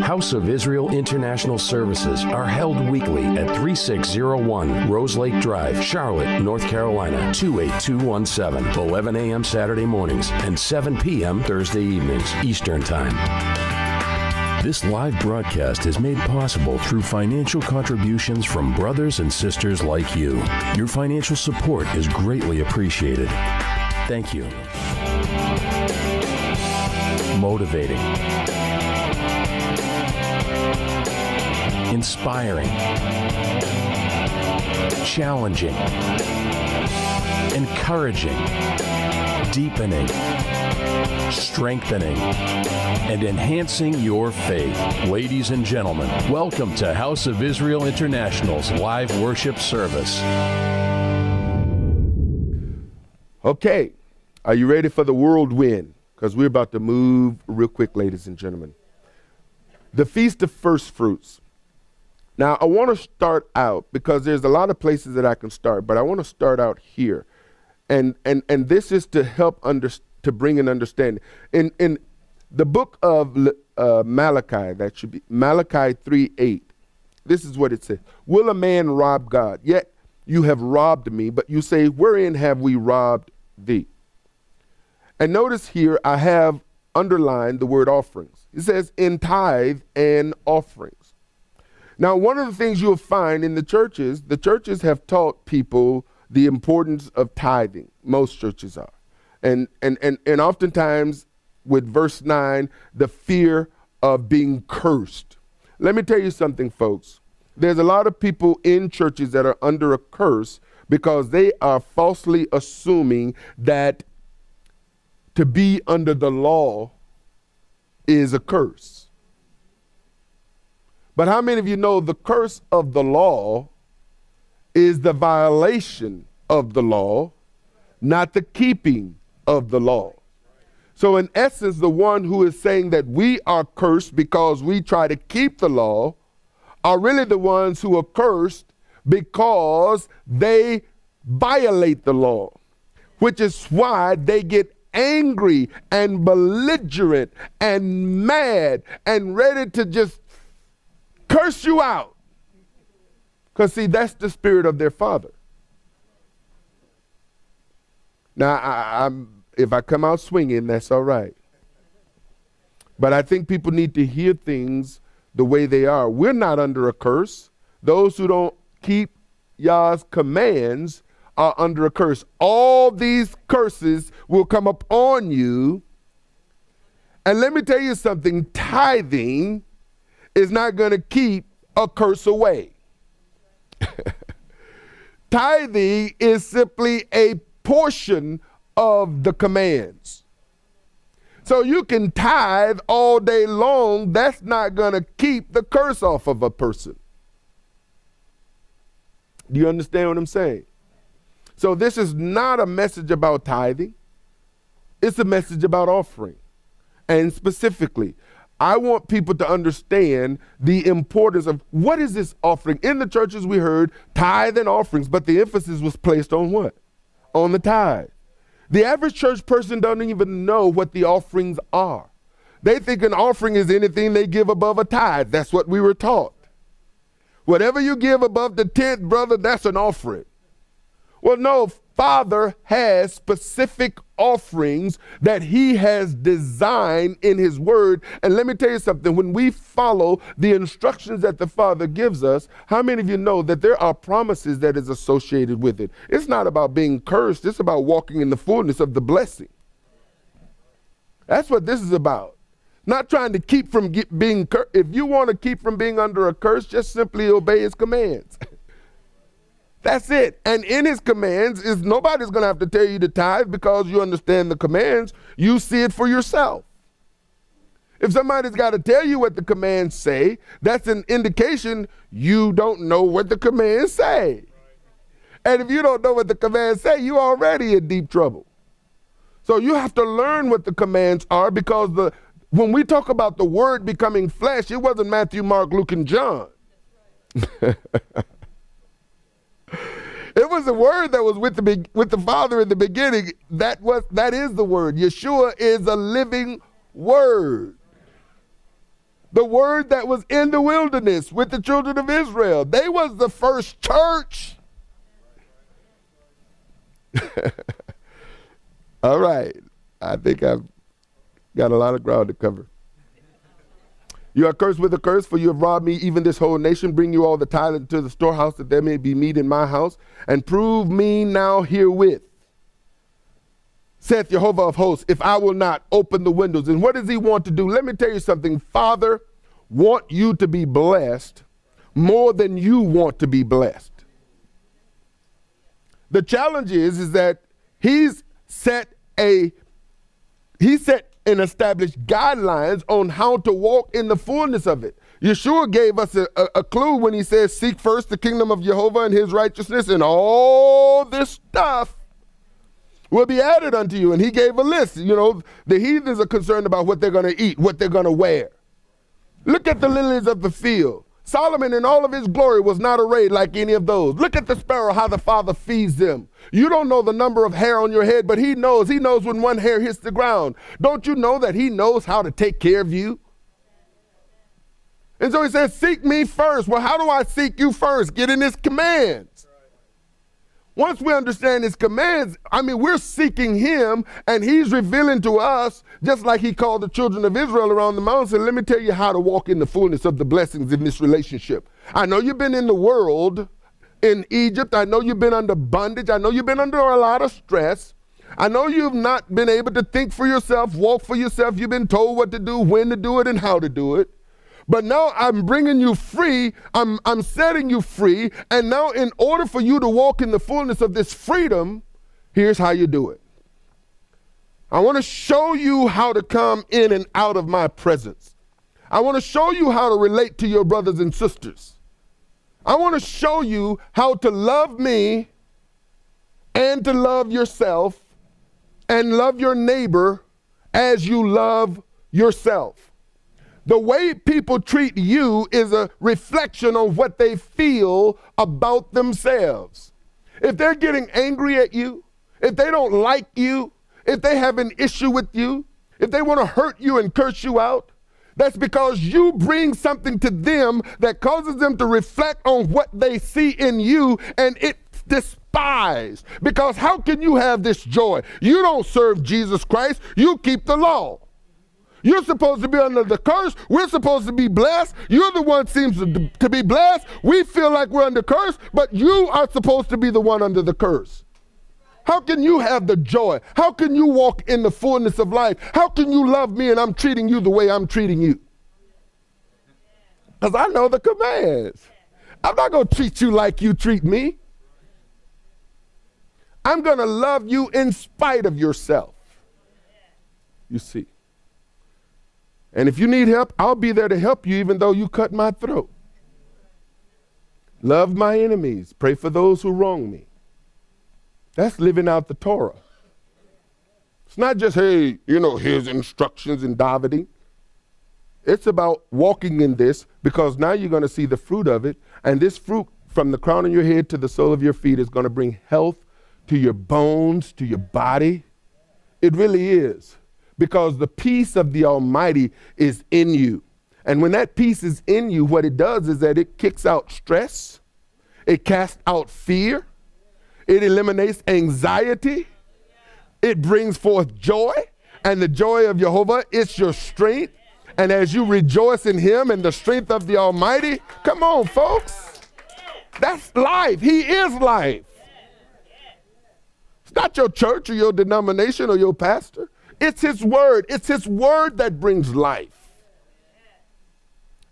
House of Israel International Services are held weekly at 3601 Rose Lake Drive, Charlotte, North Carolina, 28217, 11 a.m. Saturday mornings and 7 p.m. Thursday evenings, Eastern Time. This live broadcast is made possible through financial contributions from brothers and sisters like you. Your financial support is greatly appreciated. Thank you. Motivating. Inspiring. Challenging. Encouraging. Deepening. Strengthening. And enhancing your faith. Ladies and gentlemen, welcome to House of Israel International's live worship service. Okay, are you ready for the whirlwind? Because we're about to move real quick, ladies and gentlemen. The Feast of First Fruits. Now, I want to start out, because there's a lot of places that I can start, but I want to start out here. And this is to help to bring an understanding. In the book of Malachi, that should be Malachi 3:8, this is what it says. Will a man rob God? Yet you have robbed me, but you say, wherein have we robbed thee? And notice here, I have underlined the word offerings. It says in tithe and offerings. Now, one of the things you'll find in the churches have taught people the importance of tithing. Most churches are. And oftentimes with verse 9, the fear of being cursed. Let me tell you something, folks. There's a lot of people in churches that are under a curse because they are falsely assuming that to be under the law is a curse. But how many of you know the curse of the law is the violation of the law, not the keeping of the law? So in essence, the one who is saying that we are cursed because we try to keep the law are really the ones who are cursed because they violate the law, which is why they get angry and belligerent and mad and ready to just curse you out. Because see, that's the spirit of their father. Now, if I come out swinging, that's all right. But I think people need to hear things the way they are. We're not under a curse. Those who don't keep Yah's commands are under a curse. All these curses will come upon you. And let me tell you something, tithing is not going to keep a curse away. Tithing is simply a portion of the commands. So you can tithe all day long. That's not going to keep the curse off of a person. Do you understand what I'm saying? So this is not a message about tithing. It's a message about offering. And specifically, I want people to understand the importance of what is this offering. In the churches we heard tithe and offerings, but the emphasis was placed on what? On the tithe. The average church person doesn't even know what the offerings are. They think an offering is anything they give above a tithe. That's what we were taught. Whatever you give above the 10th, brother, that's an offering. Well, no, Father has specific offerings that he has designed in his word. And let me tell you something, when we follow the instructions that the Father gives us, how many of you know that there are promises that is associated with it? It's not about being cursed. It's about walking in the fullness of the blessing. That's what this is about. Not trying to keep from being cursed. If you want to keep from being under a curse, just simply obey his commands. That's it. And in his commands is nobody's going to have to tell you to tithe because you understand the commands. You see it for yourself. If somebody's got to tell you what the commands say, that's an indication you don't know what the commands say. And if you don't know what the commands say, you're already in deep trouble. So you have to learn what the commands are, because when we talk about the word becoming flesh, it wasn't Matthew, Mark, Luke, and John. It was the word that was with the Father in the beginning. That is the word. Yeshua is a living word. The word that was in the wilderness with the children of Israel. They was the first church. All right. I think I've got a lot of ground to cover. You are cursed with a curse, for you have robbed me, even this whole nation. Bring you all the tithe into the storehouse, that there may be meat in my house. And prove me now herewith, saith YeHoVaH of hosts, if I will not open the windows. And what does he want to do? Let me tell you something. Father want you to be blessed more than you want to be blessed. The challenge is that he's set and established guidelines on how to walk in the fullness of it. Yeshua gave us a clue when he says, seek first the kingdom of YeHoVaH and his righteousness, and all this stuff will be added unto you. And he gave a list. You know, the heathens are concerned about what they're going to eat, what they're going to wear. Look at the lilies of the field. Solomon in all of his glory was not arrayed like any of those. Look at the sparrow, how the Father feeds them. You don't know the number of hair on your head, but he knows. He knows when one hair hits the ground. Don't you know that he knows how to take care of you? And so he says, seek me first. Well, how do I seek you first? Get in his commands. Once we understand his commands, I mean, we're seeking him, and he's revealing to us, just like he called the children of Israel around the mountain, said, let me tell you how to walk in the fullness of the blessings in this relationship. I know you've been in the world, in Egypt. I know you've been under bondage. I know you've been under a lot of stress. I know you've not been able to think for yourself, walk for yourself. You've been told what to do, when to do it, and how to do it. But now I'm bringing you free, I'm setting you free, and now in order for you to walk in the fullness of this freedom, here's how you do it. I want to show you how to come in and out of my presence. I want to show you how to relate to your brothers and sisters. I want to show you how to love me and to love yourself and love your neighbor as you love yourself. The way people treat you is a reflection on what they feel about themselves. If they're getting angry at you, if they don't like you, if they have an issue with you, if they want to hurt you and curse you out, that's because you bring something to them that causes them to reflect on what they see in you, and it's despised. Because how can you have this joy? You don't serve Jesus Christ. You keep the law. You're supposed to be under the curse. We're supposed to be blessed. You're the one seems to be blessed. We feel like we're under curse, but you are supposed to be the one under the curse. How can you have the joy? How can you walk in the fullness of life? How can you love me and I'm treating you the way I'm treating you? Because I know the commands. I'm not going to treat you like you treat me. I'm going to love you in spite of yourself. You see. And if you need help, I'll be there to help you even though you cut my throat. Love my enemies. Pray for those who wrong me. That's living out the Torah. It's not just, hey, here's instructions in davening. It's about walking in this, because now you're going to see the fruit of it. And this fruit, from the crown of your head to the sole of your feet, is going to bring health to your bones, to your body. It really is. Because the peace of the Almighty is in you. And when that peace is in you, what it does is that it kicks out stress. It casts out fear. It eliminates anxiety. It brings forth joy. And the joy of YeHoVaH is your strength. And as you rejoice in him and the strength of the Almighty, come on, folks. That's life. He is life. It's not your church or your denomination or your pastor. It's his word. It's his word that brings life.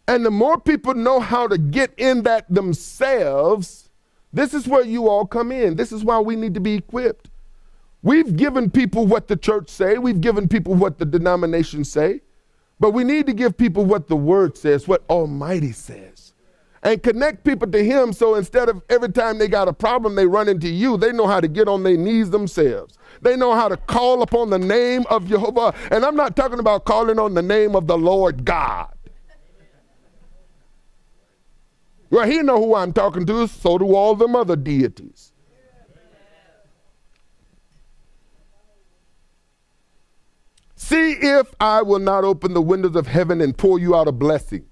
And the more people know how to get in that themselves, this is where you all come in. This is why we need to be equipped. We've given people what the church say. We've given people what the denominations say. But we need to give people what the word says, what Almighty says. And connect people to him, so instead of every time they got a problem, they run into you, they know how to get on their knees themselves. They know how to call upon the name of YeHoVaH. And I'm not talking about calling on the name of the Lord God. Well, he know who I'm talking to, so do all them other deities. See if I will not open the windows of heaven and pour you out a blessing,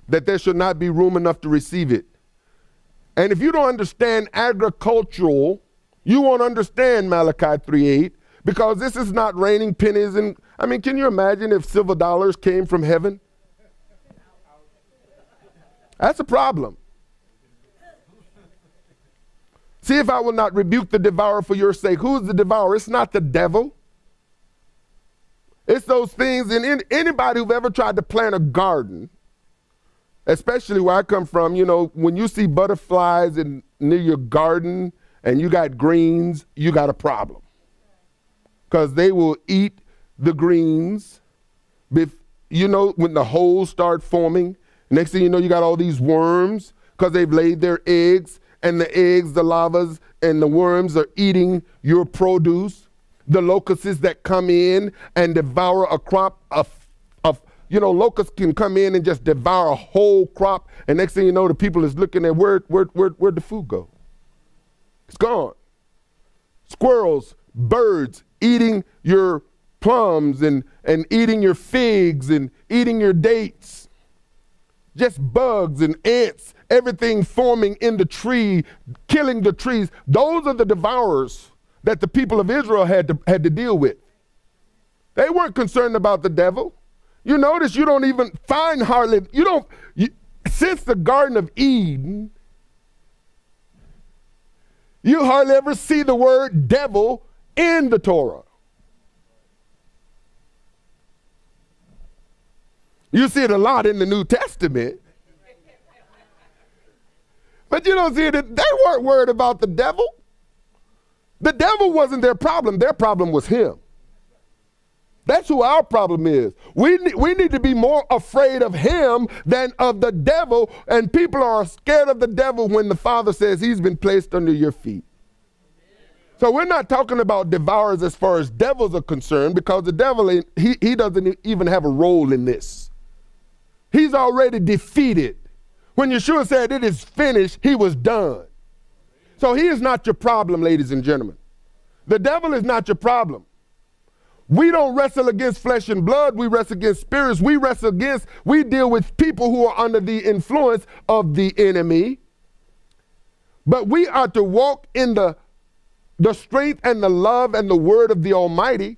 that there should not be room enough to receive it. And if you don't understand agricultural, you won't understand Malachi 3:8, because this is not raining pennies. And I mean, can you imagine if silver dollars came from heaven? That's a problem. See if I will not rebuke the devourer for your sake. Who is the devourer? It's not the devil. It's those things. And anybody who've ever tried to plant a garden, especially where I come from, you know, when you see butterflies near your garden and you got greens, you got a problem. Because they will eat the greens, you know, when the holes start forming. Next thing you know, you got all these worms because they've laid their eggs, and the eggs, the larvas, and the worms are eating your produce. The locusts that come in and devour a crop of you know, locusts can come in and just devour a whole crop, and next thing you know, the people is looking at where'd the food go? It's gone. Squirrels, birds eating your plums and eating your figs and eating your dates. Just bugs and ants, everything forming in the tree, killing the trees. Those are the devourers that the people of Israel had to deal with. They weren't concerned about the devil. You notice you don't even find hardly, since the Garden of Eden, you hardly ever see the word devil in the Torah. You see it a lot in the New Testament. But you don't see it. They weren't worried about the devil. The devil wasn't their problem. Their problem was him. That's who our problem is. We need to be more afraid of him than of the devil. And people are scared of the devil when the Father says he's been placed under your feet. So we're not talking about devourers as far as devils are concerned, because the devil, he doesn't even have a role in this. He's already defeated. When Yeshua said it is finished, he was done. So he is not your problem, ladies and gentlemen. The devil is not your problem. We don't wrestle against flesh and blood. We wrestle against spirits. We deal with people who are under the influence of the enemy. But we are to walk in the strength and the love and the word of the Almighty.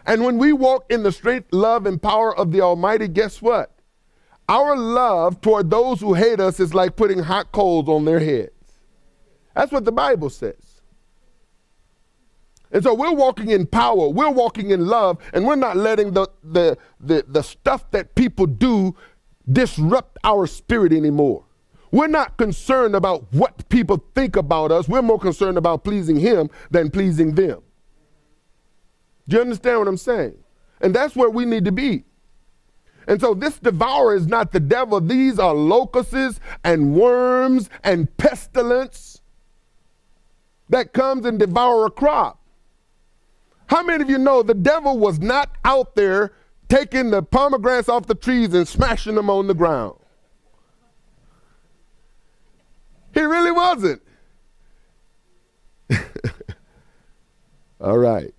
And when we walk in the strength, love, and power of the Almighty, guess what? Our love toward those who hate us is like putting hot coals on their heads. That's what the Bible says. And so we're walking in power, we're walking in love, and we're not letting the stuff that people do disrupt our spirit anymore. We're not concerned about what people think about us. We're more concerned about pleasing him than pleasing them. Do you understand what I'm saying? And that's where we need to be. And so this devourer is not the devil. These are locusts and worms and pestilence that comes and devour a crop. How many of you know the devil was not out there taking the pomegranates off the trees and smashing them on the ground? He really wasn't. All right.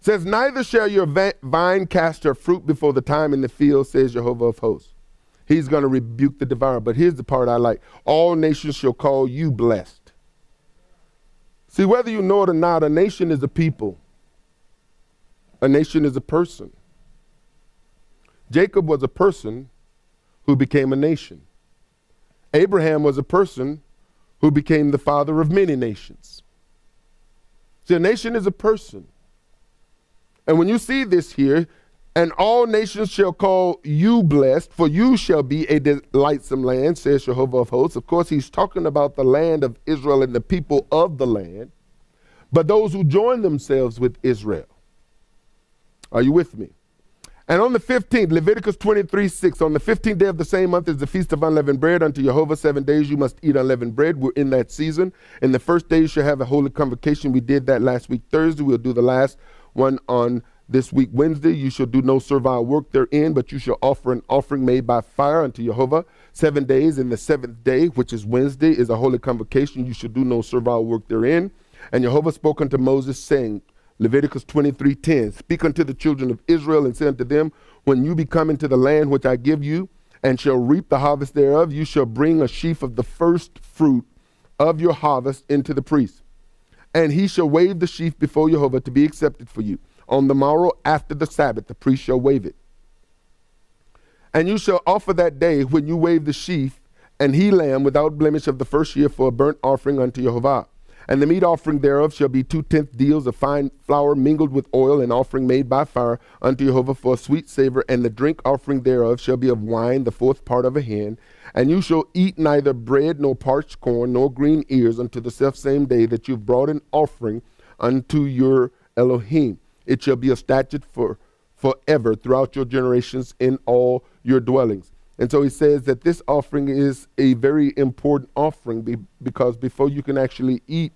Says, neither shall your vine cast her fruit before the time in the field, says YeHoVaH of hosts. He's going to rebuke the devourer. But here's the part I like. All nations shall call you blessed. See, whether you know it or not, a nation is a people. A nation is a person. Jacob was a person who became a nation. Abraham was a person who became the father of many nations. See, a nation is a person. And when you see this here, and all nations shall call you blessed, for you shall be a delightsome land, says YeHoVaH of hosts. Of course, he's talking about the land of Israel and the people of the land, but those who join themselves with Israel. Are you with me? And on the 15th, Leviticus 23:6, on the 15th day of the same month is the Feast of Unleavened Bread. Unto YeHoVaH 7 days you must eat unleavened bread. We're in that season. In the first day you shall have a holy convocation. We did that last week Thursday. We'll do the last one on this week Wednesday. You shall do no servile work therein, but you shall offer an offering made by fire unto YeHoVaH 7 days. And the seventh day, which is Wednesday, is a holy convocation. You shall do no servile work therein. And YeHoVaH spoke unto Moses, saying, Leviticus 23:10. Speak unto the children of Israel and say unto them, when you be come into the land which I give you, and shall reap the harvest thereof, you shall bring a sheaf of the first fruit of your harvest into the priest. And he shall wave the sheaf before YeHoVaH to be accepted for you. On the morrow after the Sabbath, the priest shall wave it. And you shall offer that day when you wave the sheaf, an he lamb without blemish of the first year for a burnt offering unto YeHoVaH. And the meat offering thereof shall be 2/10 deals of fine flour mingled with oil, an offering made by fire unto YeHoVaH for a sweet savor. And the drink offering thereof shall be of wine, the 4th part of a hin. And you shall eat neither bread nor parched corn nor green ears unto the selfsame day that you've brought an offering unto your Elohim. It shall be a statute forever throughout your generations in all your dwellings. And so he says that this offering is a very important offering because before you can actually eat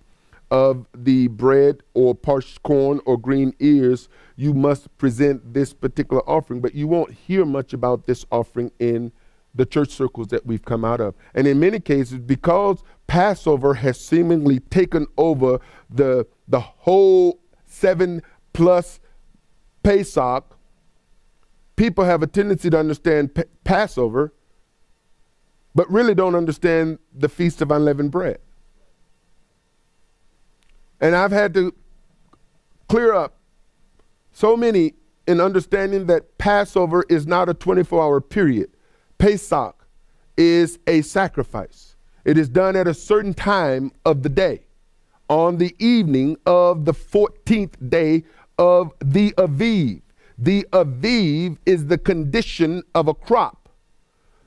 of the bread or parched corn or green ears, you must present this particular offering. But you won't hear much about this offering in the church circles that we've come out of. And in many cases, because Passover has seemingly taken over the whole 7+ Pesach, people have a tendency to understand Passover, but really don't understand the Feast of Unleavened Bread. And I've had to clear up so many in understanding that Passover is not a 24-hour period. Pesach is a sacrifice. It is done at a certain time of the day, on the evening of the 14th day of the Aviv. The Aviv is the condition of a crop.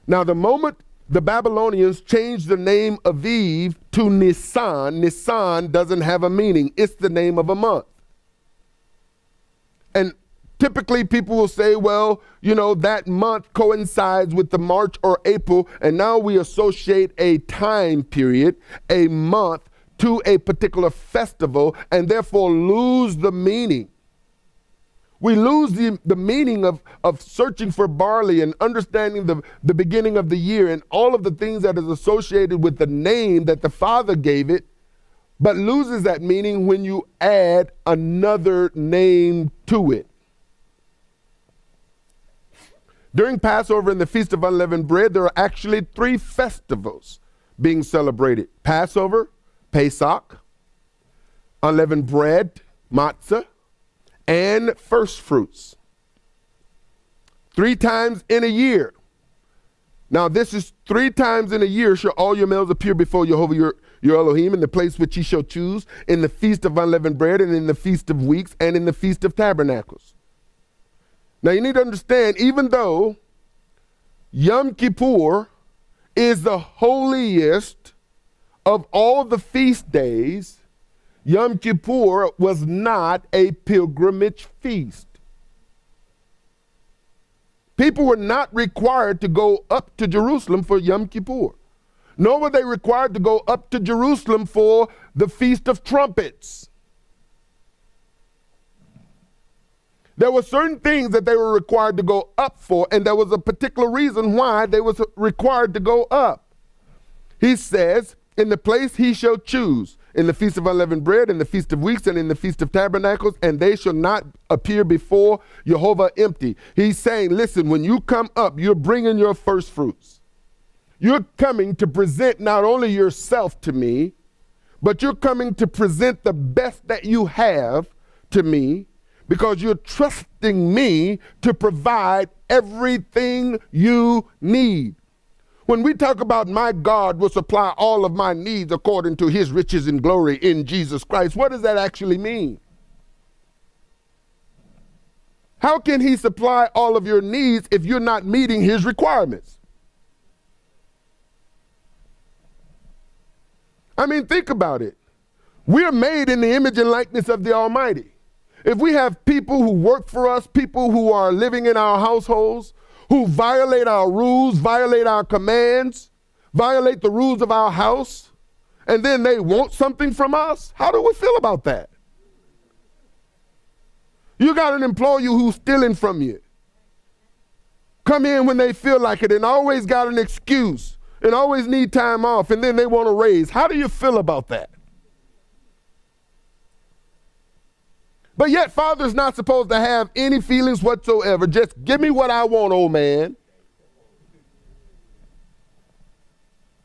Now, the moment the Babylonians changed the name Aviv to Nisan, Nisan doesn't have a meaning. It's the name of a month. And typically people will say, well, you know, that month coincides with the March or April, and now we associate a time period, a month, to a particular festival, and therefore lose the meaning. We lose the meaning of searching for barley and understanding the beginning of the year and all of the things that is associated with the name that the Father gave it, but loses that meaning when you add another name to it. During Passover and the Feast of Unleavened Bread, there are actually 3 festivals being celebrated. Passover, Pesach, unleavened bread, matzah, and first fruits. 3 times in a year. Now this is 3 times in a year shall all your males appear before YeHoVaH your Elohim in the place which ye shall choose, in the Feast of Unleavened Bread, and in the Feast of Weeks, and in the Feast of Tabernacles. Now you need to understand, even though Yom Kippur is the holiest of all the feast days, Yom Kippur was not a pilgrimage feast. People were not required to go up to Jerusalem for Yom Kippur, nor were they required to go up to Jerusalem for the Feast of Trumpets. There were certain things that they were required to go up for, and there was a particular reason why they was required to go up. He says, in the place he shall choose, in the Feast of Unleavened Bread, in the Feast of Weeks, and in the Feast of Tabernacles, and they shall not appear before YeHoVaH empty. He's saying, listen, when you come up, you're bringing your first fruits. You're coming to present not only yourself to me, but you're coming to present the best that you have to me, because you're trusting me to provide everything you need. When we talk about my God will supply all of my needs according to his riches and glory in Jesus Christ, what does that actually mean? How can he supply all of your needs if you're not meeting his requirements? I mean, think about it. We're made in the image and likeness of the Almighty. If we have people who work for us, people who are living in our households, who violate our rules, violate our commands, violate the rules of our house, and then they want something from us, how do we feel about that? You got an employee who's stealing from you. Come in when they feel like it and always got an excuse and always need time off, and then they want a raise. How do you feel about that? But yet Father's not supposed to have any feelings whatsoever. Just give me what I want, old man.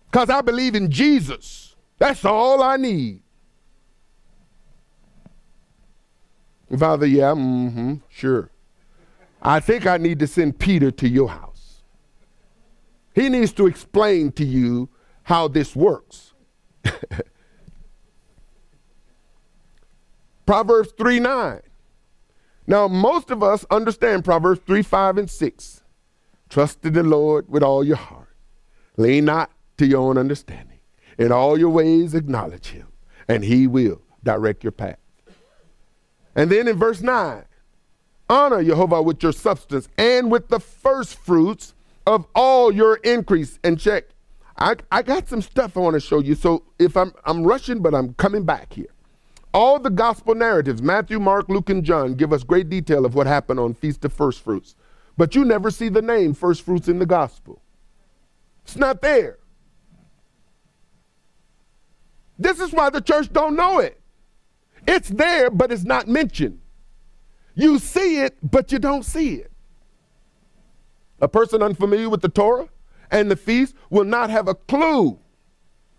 Because I believe in Jesus. That's all I need. Father, yeah, sure. I think I need to send Peter to your house. He needs to explain to you how this works. Proverbs 3:9. Now, most of us understand Proverbs 3:5 and 6. Trust in the Lord with all your heart. Lean not to your own understanding. In all your ways acknowledge him, and he will direct your path. And then in verse 9, honor YeHoVaH with your substance and with the first fruits of all your increase. And check, I got some stuff I want to show you. So if I'm rushing, but I'm coming back here. All the gospel narratives, Matthew, Mark, Luke, and John, give us great detail of what happened on Feast of First Fruits. But you never see the name First Fruits in the gospel. It's not there. This is why the church don't know it. It's there, but it's not mentioned. You see it, but you don't see it. A person unfamiliar with the Torah and the feast will not have a clue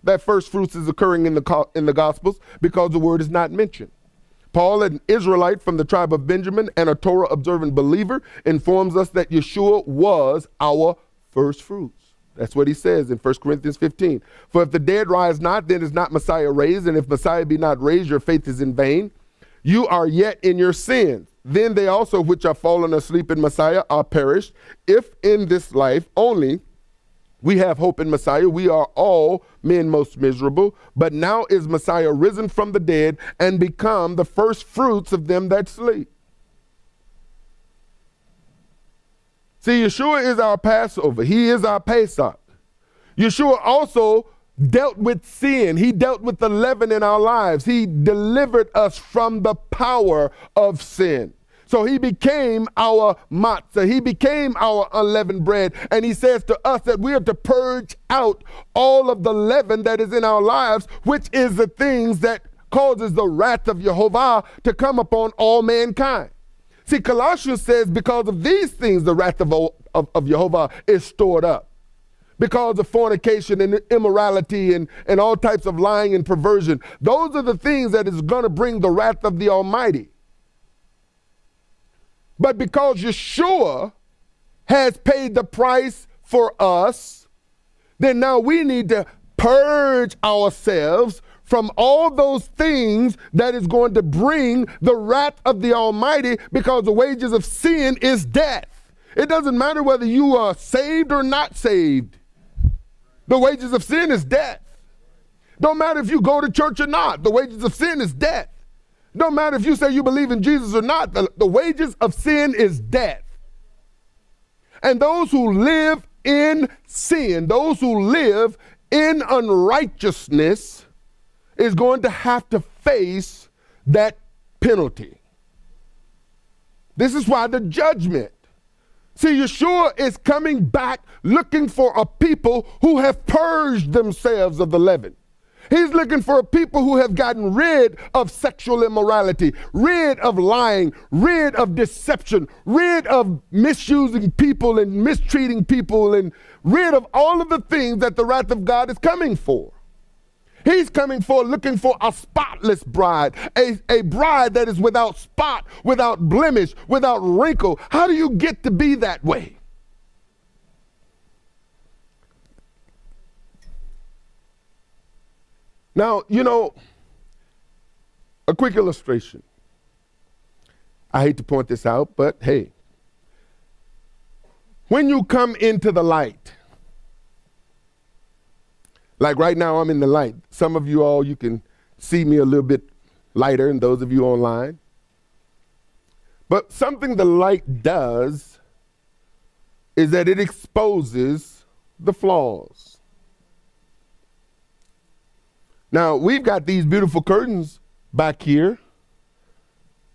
that first fruits is occurring in the Gospels because the word is not mentioned. Paul, an Israelite from the tribe of Benjamin and a Torah observant believer, informs us that Yeshua was our first fruits. That's what he says in 1 Corinthians 15. For if the dead rise not, then is not Messiah raised. And if Messiah be not raised, your faith is in vain. You are yet in your sins. Then they also which are fallen asleep in Messiah are perished. If in this life only we have hope in Messiah, we are all men most miserable. But now is Messiah risen from the dead and become the first fruits of them that sleep. See, Yeshua is our Passover. He is our Pesach. Yeshua also dealt with sin. He dealt with the leaven in our lives. He delivered us from the power of sin. So he became our matzah. He became our unleavened bread. And he says to us that we are to purge out all of the leaven that is in our lives, which is the things that causes the wrath of YeHoVaH to come upon all mankind. See, Colossians says because of these things, the wrath of YeHoVaH is stored up. Because of fornication and immorality and all types of lying and perversion. Those are the things that is going to bring the wrath of the Almighty. But because Yeshua has paid the price for us, then now we need to purge ourselves from all those things that is going to bring the wrath of the Almighty, because the wages of sin is death. It doesn't matter whether you are saved or not saved. The wages of sin is death. Don't matter if you go to church or not. The wages of sin is death. Don't matter if you say you believe in Jesus or not. The wages of sin is death. And those who live in sin, those who live in unrighteousness, is going to have to face that penalty. This is why the judgment. See, Yeshua is coming back looking for a people who have purged themselves of the leaven. He's looking for a people who have gotten rid of sexual immorality, rid of lying, rid of deception, rid of misusing people and mistreating people, and rid of all of the things that the wrath of God is coming for. He's coming for, looking for a spotless bride, a bride that is without spot, without blemish, without wrinkle. How do you get to be that way? Now, you know, a quick illustration. I hate to point this out, but hey, when you come into the light, like right now I'm in the light. Some of you all, you can see me a little bit lighter, and those of you online. But something the light does is that it exposes the flaws. Now, we've got these beautiful curtains back here,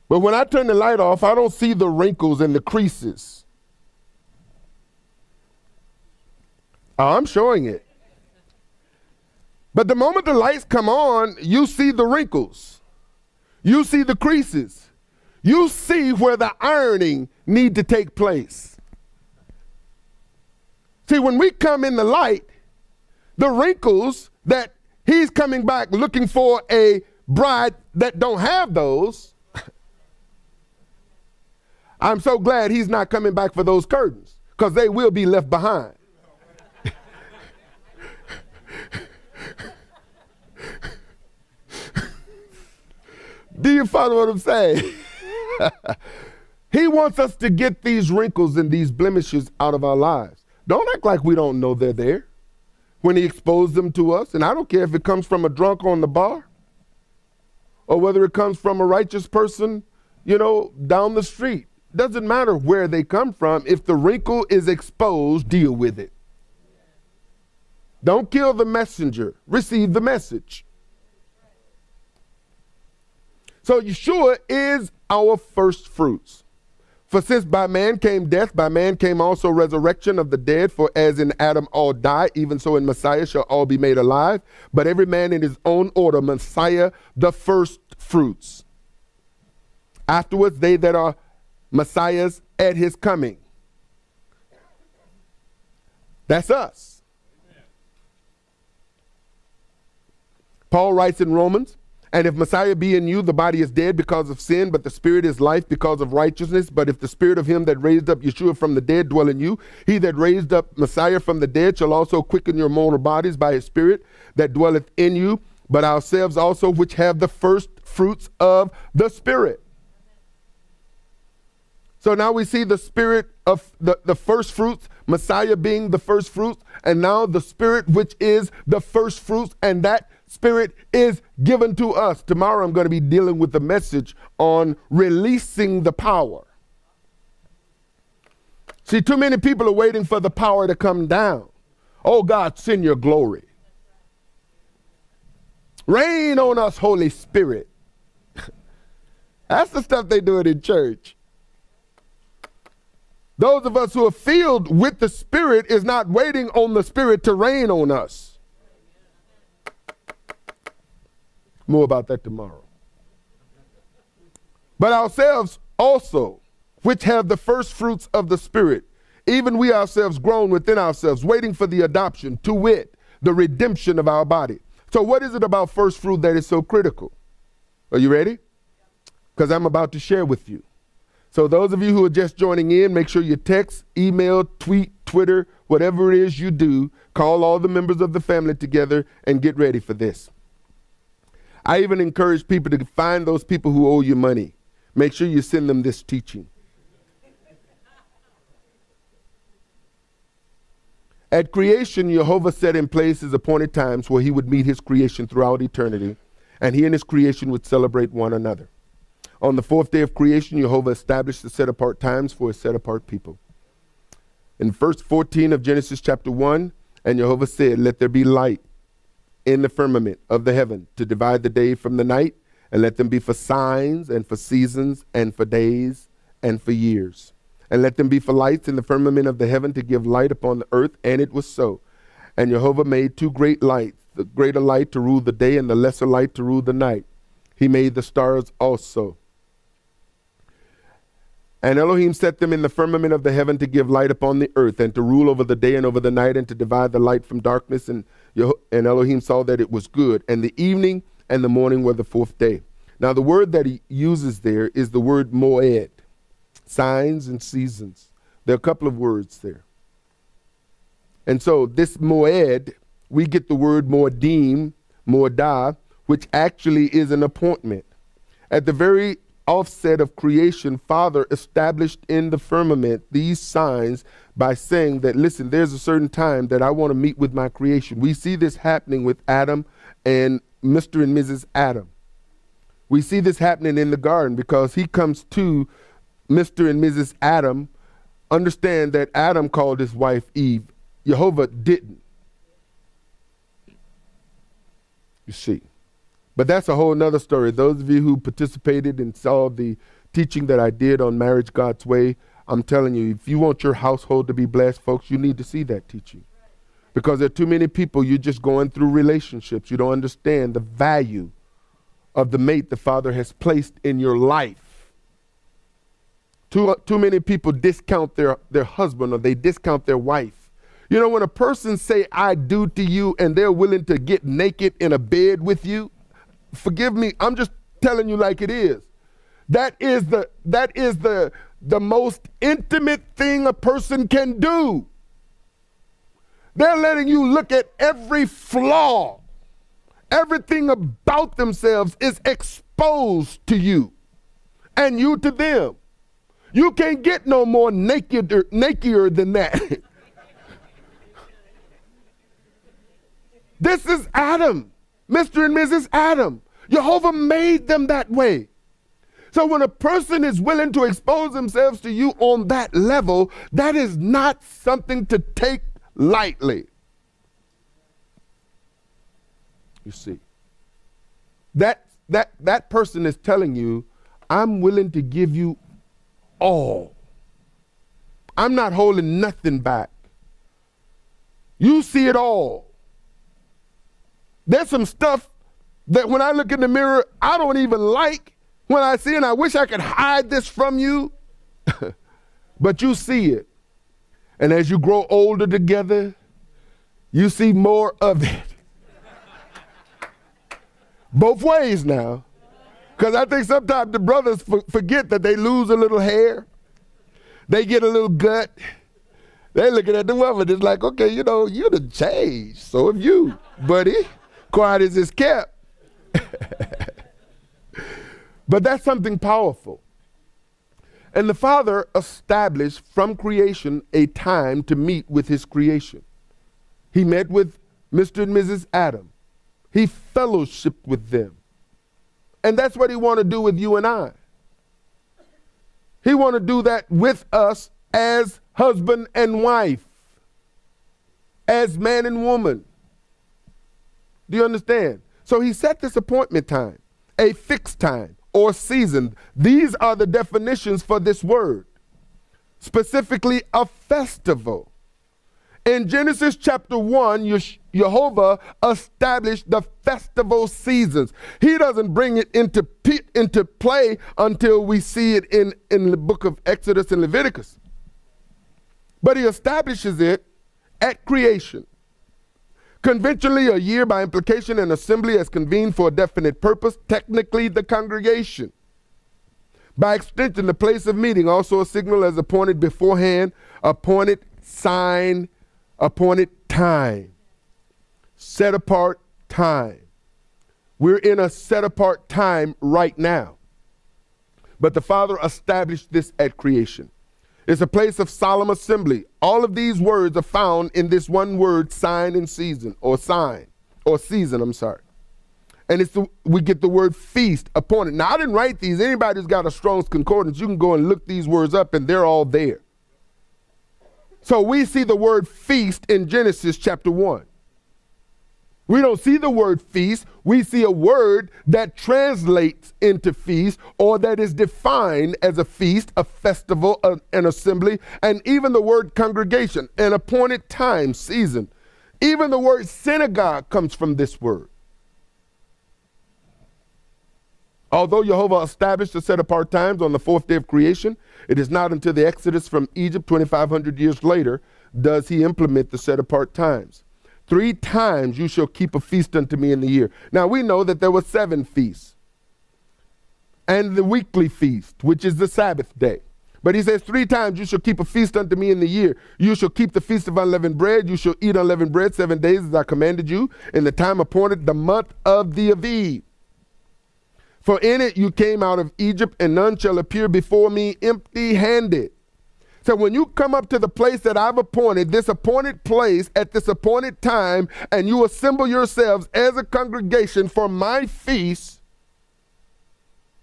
but when I turn the light off, I don't see the wrinkles and the creases. Oh, I'm showing it. But the moment the lights come on, you see the wrinkles. You see the creases. You see where the ironing need to take place. See, when we come in the light, the wrinkles that he's coming back looking for a bride that don't have those, I'm so glad he's not coming back for those curtains, because they will be left behind. Do you follow what I'm saying? He wants us to get these wrinkles and these blemishes out of our lives. Don't act like we don't know they're there when he exposed them to us. And I don't care if it comes from a drunk on the bar or whether it comes from a righteous person, down the street. Doesn't matter where they come from. If the wrinkle is exposed, deal with it. Don't kill the messenger. Receive the message. So Yeshua is our first fruits. For since by man came death, by man came also resurrection of the dead. For as in Adam all die, even so in Messiah shall all be made alive. But every man in his own order, Messiah the first fruits. Afterwards, they that are Messiahs at his coming. That's us. Paul writes in Romans, and if Messiah be in you, the body is dead because of sin, but the spirit is life because of righteousness. But if the spirit of him that raised up Yeshua from the dead dwell in you, he that raised up Messiah from the dead shall also quicken your mortal bodies by his spirit that dwelleth in you. But ourselves also, which have the first fruits of the Spirit. So now we see the Spirit of the first fruits, Messiah being the first fruits, and now the Spirit which is the first fruits, and that Spirit is given to us. Tomorrow I'm going to be dealing with the message on releasing the power. See, too many people are waiting for the power to come down. Oh God, send your glory. Rain on us, Holy Spirit. That's the stuff they do it in church. Those of us who are filled with the Spirit is not waiting on the Spirit to rain on us. More about that tomorrow. But ourselves also, which have the first fruits of the Spirit, even we ourselves grown within ourselves, waiting for the adoption, to wit, the redemption of our body. So what is it about first fruit that is so critical? Are you ready? Because I'm about to share with you. So those of you who are just joining in, make sure you text, email, tweet, Twitter, whatever it is you do, call all the members of the family together and get ready for this. I even encourage people to find those people who owe you money. Make sure you send them this teaching. At creation, YeHoVaH set in place his appointed times where he would meet his creation throughout eternity, and he and his creation would celebrate one another. On the fourth day of creation, YeHoVaH established the set-apart times for his set-apart people. In verse 14 of Genesis chapter 1, and YeHoVaH said, let there be light in the firmament of the heaven to divide the day from the night, and let them be for signs and for seasons and for days and for years. And let them be for lights in the firmament of the heaven to give light upon the earth. And it was so. And YeHoVaH made two great lights, the greater light to rule the day and the lesser light to rule the night. He made the stars also. And Elohim set them in the firmament of the heaven to give light upon the earth and to rule over the day and over the night and to divide the light from darkness. And Elohim saw that it was good. And the evening and the morning were the fourth day. Now the word that he uses there is the word moed, signs and seasons. There are a couple of words there. And so this moed, we get the word moedim, moedah, which actually is an appointment. At the very offset of creation, Father established in the firmament these signs by saying that, listen, there's a certain time that I want to meet with my creation. We see this happening with Adam and Mr. and Mrs. Adam. We see this happening in the garden because he comes to Mr. and Mrs. Adam. Understand that Adam called his wife Eve. YeHoVaH didn't. You see. But that's a whole nother story. Those of you who participated and saw the teaching that I did on Marriage God's Way, I'm telling you, if you want your household to be blessed, folks, you need to see that teaching. Because there are too many people, you're just going through relationships. You don't understand the value of the mate the Father has placed in your life. Too many people discount their husband, or they discount their wife. You know, when a person say, I do to you, and they're willing to get naked in a bed with you, forgive me, I'm just telling you like it is. That is the most intimate thing a person can do. They're letting you look at every flaw. Everything about themselves is exposed to you, and you to them. You can't get no more nakier than that. This is Adam, Mr. and Mrs. Adam. YeHoVaH made them that way. So when a person is willing to expose themselves to you on that level, that is not something to take lightly. You see, that person is telling you, I'm willing to give you all. I'm not holding nothing back. You see it all. There's some stuff that when I look in the mirror, I don't even like when I see it, and I wish I could hide this from you. But you see it. And as you grow older together, you see more of it. Both ways now. Because I think sometimes the brothers forget that they lose a little hair. They get a little gut. They looking at the woman. It's like, okay, you know, you done changed. So have you, buddy. Quiet as it's kept. But that's something powerful. And the Father established from creation a time to meet with his creation. He met with Mr. and Mrs. Adam. He fellowshiped with them. And that's what he want to do with you and I. He want to do that with us as husband and wife, as man and woman. Do you understand? So he set this appointment time, a fixed time or season. These are the definitions for this word. Specifically, a festival. In Genesis chapter 1, YeHoVaH established the festival seasons. He doesn't bring it into play until we see it in the book of Exodus and Leviticus. But he establishes it at creation. Conventionally, a year, by implication, an assembly has convened for a definite purpose, technically the congregation. By extension, the place of meeting, also a signal as appointed beforehand, appointed sign, appointed time. Set apart time. We're in a set apart time right now. But the Father established this at creation. It's a place of solemn assembly. All of these words are found in this one word, sign and season, or sign, or season, I'm sorry. And we get the word feast, appointed. Now, I didn't write these. Anybody who's got a Strong's Concordance, you can go and look these words up, and they're all there. So we see the word feast in Genesis chapter 1. We don't see the word feast. We see a word that translates into feast, or that is defined as a feast, a festival, an assembly, and even the word congregation, an appointed time, season. Even the word synagogue comes from this word. Although YeHoVaH established the set apart times on the fourth day of creation, it is not until the Exodus from Egypt 2,500 years later does he implement the set apart times. 3 times you shall keep a feast unto me in the year. Now we know that there were 7 feasts. And the weekly feast, which is the Sabbath day. But he says 3 times you shall keep a feast unto me in the year. You shall keep the feast of unleavened bread. You shall eat unleavened bread 7 days as I commanded you, in the time appointed, the month of the Aviv. For in it you came out of Egypt, and none shall appear before me empty-handed. So when you come up to the place that I've appointed, this appointed place at this appointed time, and you assemble yourselves as a congregation for my feast,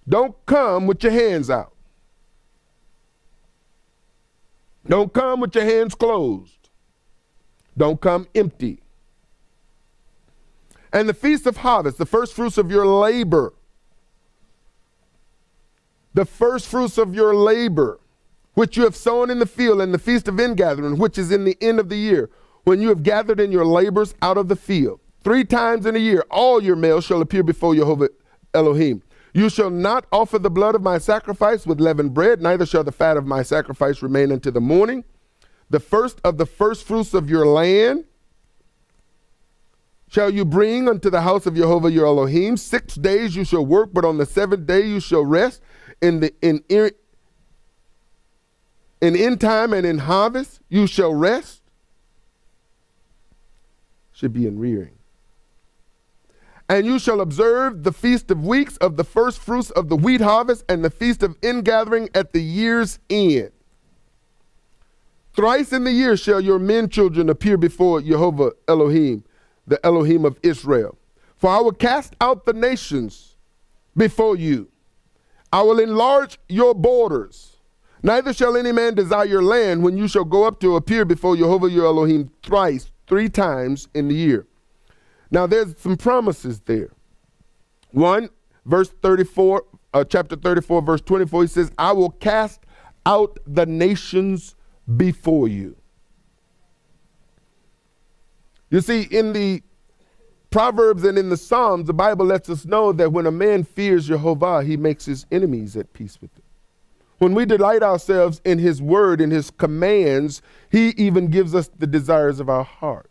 don't come with your hands out. Don't come with your hands closed. Don't come empty. And the feast of harvest, the first fruits of your labor, the first fruits of your labor, which you have sown in the field, and the feast of ingathering, which is in the end of the year, when you have gathered in your labors out of the field. 3 times in a year, all your males shall appear before YeHoVaH Elohim. You shall not offer the blood of my sacrifice with leavened bread, neither shall the fat of my sacrifice remain until the morning. The first of the firstfruits of your land shall you bring unto the house of YeHoVaH your Elohim. 6 days you shall work, but on the seventh day you shall rest. In end time and in harvest you shall rest. Should be in rearing. And you shall observe the feast of weeks of the first fruits of the wheat harvest and the feast of ingathering at the year's end. Thrice in the year shall your men children appear before YeHoVaH Elohim, the Elohim of Israel. For I will cast out the nations before you. I will enlarge your borders. Neither shall any man desire your land when you shall go up to appear before YeHoVaH your Elohim thrice, 3 times in the year. Now there's some promises there. One, verse 34, chapter 34, verse 24, he says, I will cast out the nations before you. You see, in the Proverbs and in the Psalms, the Bible lets us know that when a man fears YeHoVaH, he makes his enemies at peace with him. When we delight ourselves in his word, in his commands, he even gives us the desires of our heart.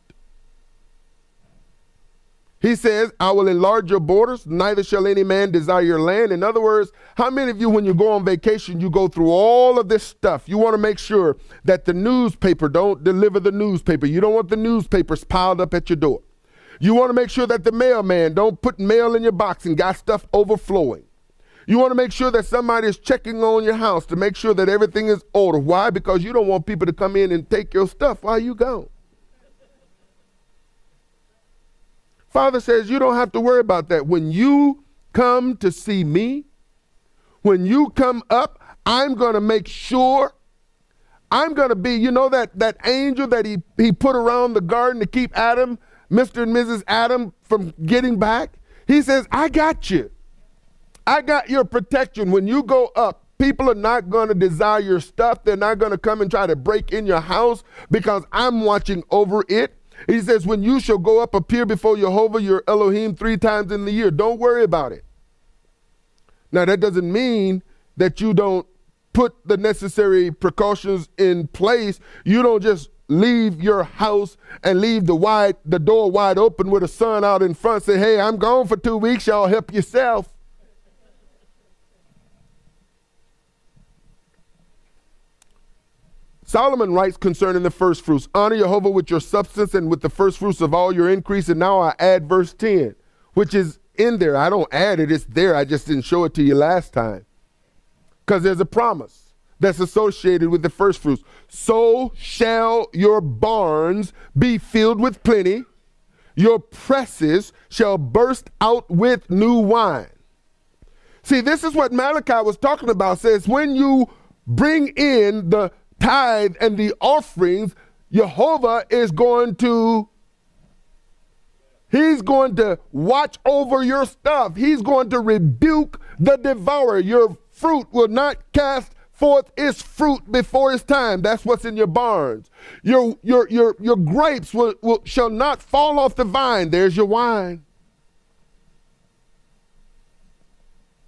He says, I will enlarge your borders, neither shall any man desire your land. In other words, how many of you, when you go on vacation, you go through all of this stuff? You want to make sure that the newspaper don't deliver the newspaper. You don't want the newspapers piled up at your door. You want to make sure that the mailman don't put mail in your box and got stuff overflowing. You want to make sure that somebody is checking on your house to make sure that everything is ordered. Why? Because you don't want people to come in and take your stuff while you gone. Father says you don't have to worry about that. When you come to see me, when you come up, I'm going to make sure, I'm going to be, you know, that angel that he put around the garden to keep Adam, Mr. and Mrs. Adam, from getting back. He says, I got you. I got your protection. When you go up, people are not going to desire your stuff. They're not going to come and try to break in your house because I'm watching over it. He says, when you shall go up, appear before YeHoVaH, your Elohim, 3 times in the year. Don't worry about it. Now, that doesn't mean that you don't put the necessary precautions in place. You don't just leave your house and leave the door wide open with a son out in front. Say, hey, I'm gone for 2 weeks. Y'all help yourself. Solomon writes concerning the first fruits, honor YeHoVaH with your substance and with the first fruits of all your increase. And now I add verse 10, which is in there. I don't add it, it's there. I just didn't show it to you last time. Because there's a promise that's associated with the first fruits. So shall your barns be filled with plenty. Your presses shall burst out with new wine. See, this is what Malachi was talking about. It says, when you bring in the tithe and the offerings, YeHoVaH is going to, he's going to watch over your stuff. He's going to rebuke the devourer. Your fruit will not cast forth its fruit before its time. That's what's in your barns. Your grapes shall not fall off the vine. There's your wine.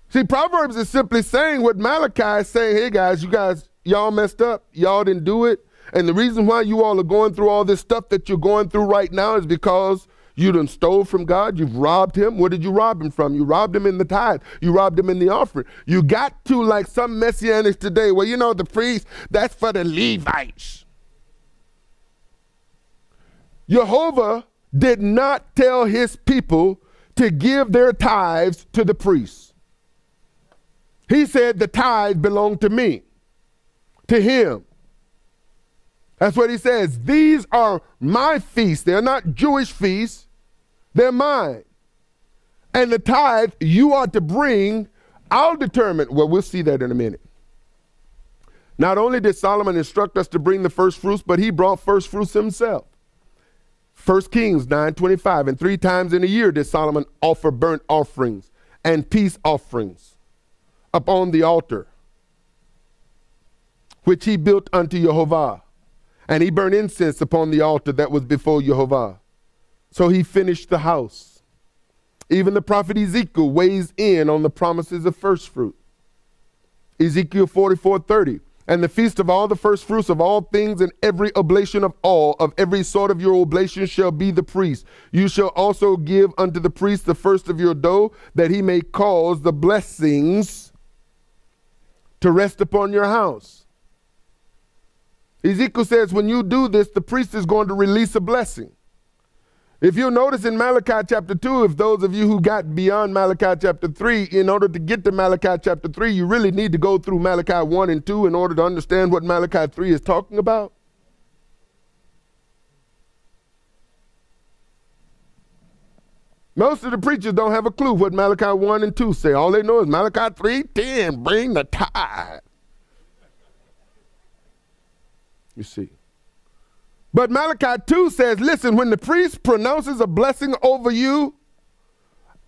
See, Proverbs is simply saying what Malachi is saying. Hey guys, y'all messed up. Y'all didn't do it. And the reason why you all are going through all this stuff that you're going through right now is because you done stole from God. You've robbed him. What did you rob him from? You robbed him in the tithe. You robbed him in the offering. You got to, like some messianics today, well, you know, the priest, that's for the Levites. YeHoVaH did not tell his people to give their tithes to the priests. He said the tithe belonged to me, to him. That's what he says. These are my feasts. They're not Jewish feasts. They're mine. And the tithe you ought to bring, I'll determine. Well, we'll see that in a minute. Not only did Solomon instruct us to bring the first fruits, but he brought first fruits himself. 1 Kings 9:25, and 3 times in a year did Solomon offer burnt offerings and peace offerings upon the altar, which he built unto YeHoVaH. And he burned incense upon the altar that was before YeHoVaH. So he finished the house. Even the prophet Ezekiel weighs in on the promises of first fruit. Ezekiel 44:30. And the feast of all the first fruits of all things and every oblation of all, of every sort of your oblation shall be the priest. You shall also give unto the priest the first of your dough, that he may cause the blessings to rest upon your house. Ezekiel says when you do this, the priest is going to release a blessing. If you'll notice in Malachi chapter 2, if those of you who got beyond Malachi chapter 3, in order to get to Malachi chapter 3, you really need to go through Malachi 1 and 2 in order to understand what Malachi 3 is talking about. Most of the preachers don't have a clue what Malachi 1 and 2 say. All they know is Malachi 3:10, bring the tithe. You see. But Malachi 2 says, listen, when the priest pronounces a blessing over you,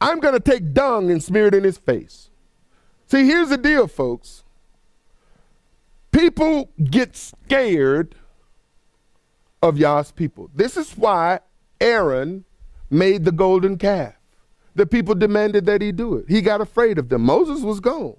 I'm going to take dung and smear it in his face. See, here's the deal, folks. People get scared of Yah's people. This is why Aaron made the golden calf. The people demanded that he do it. He got afraid of them. Moses was gone.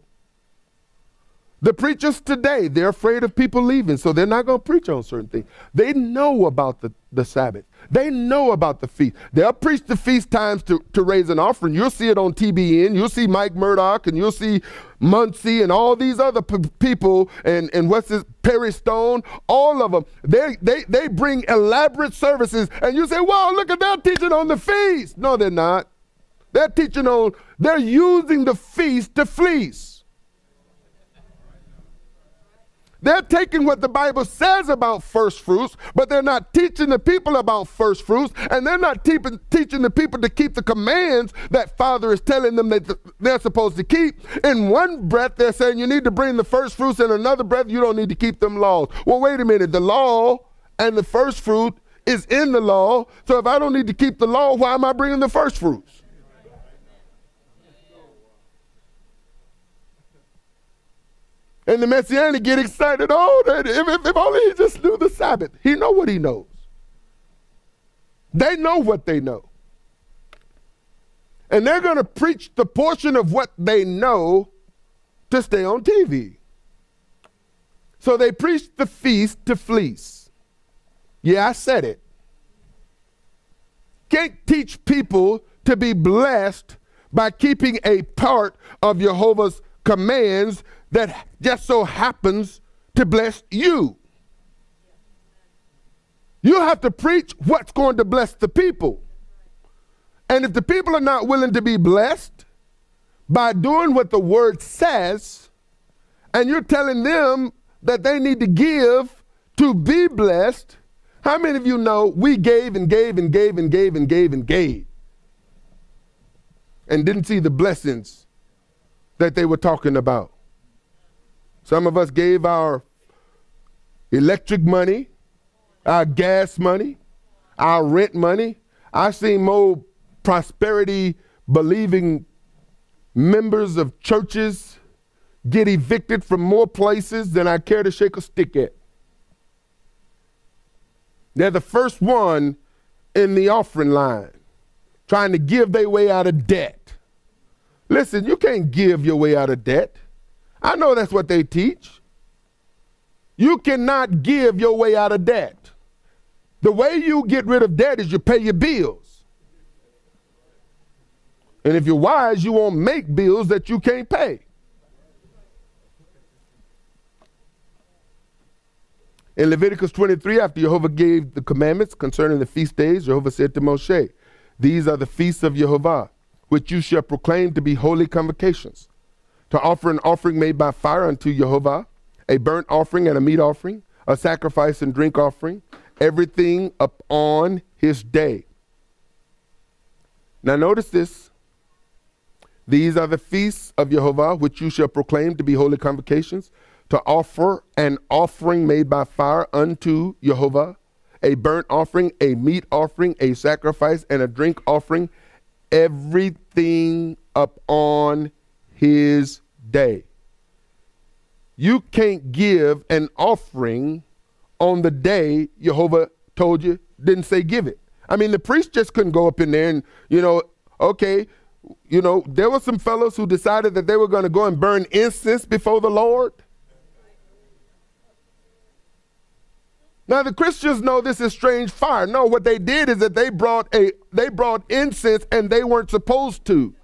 The preachers today, they're afraid of people leaving, so they're not going to preach on certain things. They know about the Sabbath. They know about the feast. They'll preach the feast times to raise an offering. You'll see it on TBN. You'll see Mike Murdoch, and you'll see Muncie and all these other people, and what's this, Perry Stone, all of them. They bring elaborate services, and you say, wow, look at that teaching on the feast. No, they're not. They're using the feast to fleece. They're taking what the Bible says about first fruits, but they're not teaching the people about first fruits, and they're not teaching the people to keep the commands that Father is telling them that they're supposed to keep. In one breath, they're saying you need to bring the first fruits. In another breath, you don't need to keep them laws. Well, wait a minute. The law and the first fruit is in the law, so if I don't need to keep the law, why am I bringing the first fruits? And the Messianic get excited. Oh, if only he just knew the Sabbath. He know what he knows. They know what they know. And they're going to preach the portion of what they know to stay on TV. So they preach the feast to fleece. Yeah, I said it. Can't teach people to be blessed by keeping a part of YeHoVaH's commands that just so happens to bless you. You have to preach what's going to bless the people. And if the people are not willing to be blessed by doing what the word says, and you're telling them that they need to give to be blessed, how many of you know we gave and gave and gave and gave and gave and gave and didn't see the blessings that they were talking about? Some of us gave our electric money, our gas money, our rent money. I've seen more prosperity-believing members of churches get evicted from more places than I care to shake a stick at. They're the first one in the offering line, trying to give their way out of debt. Listen, you can't give your way out of debt. I know that's what they teach. You cannot give your way out of debt. The way you get rid of debt is you pay your bills. And if you're wise, you won't make bills that you can't pay. In Leviticus 23, after YeHoVaH gave the commandments concerning the feast days, YeHoVaH said to Moshe, these are the feasts of YeHoVaH, which you shall proclaim to be holy convocations. To offer an offering made by fire unto YeHoVaH, a burnt offering and a meat offering, a sacrifice and drink offering, everything upon his day. Now notice this. These are the feasts of YeHoVaH, which you shall proclaim to be holy convocations, to offer an offering made by fire unto YeHoVaH, a burnt offering, a meat offering, a sacrifice, and a drink offering, everything upon his day. You can't give an offering on the day YeHoVaH told you, didn't say give it. I mean, the priest just couldn't go up in there and, okay, you know, there were some fellows who decided that they were going to go and burn incense before the Lord. Now the Christians know this is strange fire. No, what they did is that they brought incense and they weren't supposed to.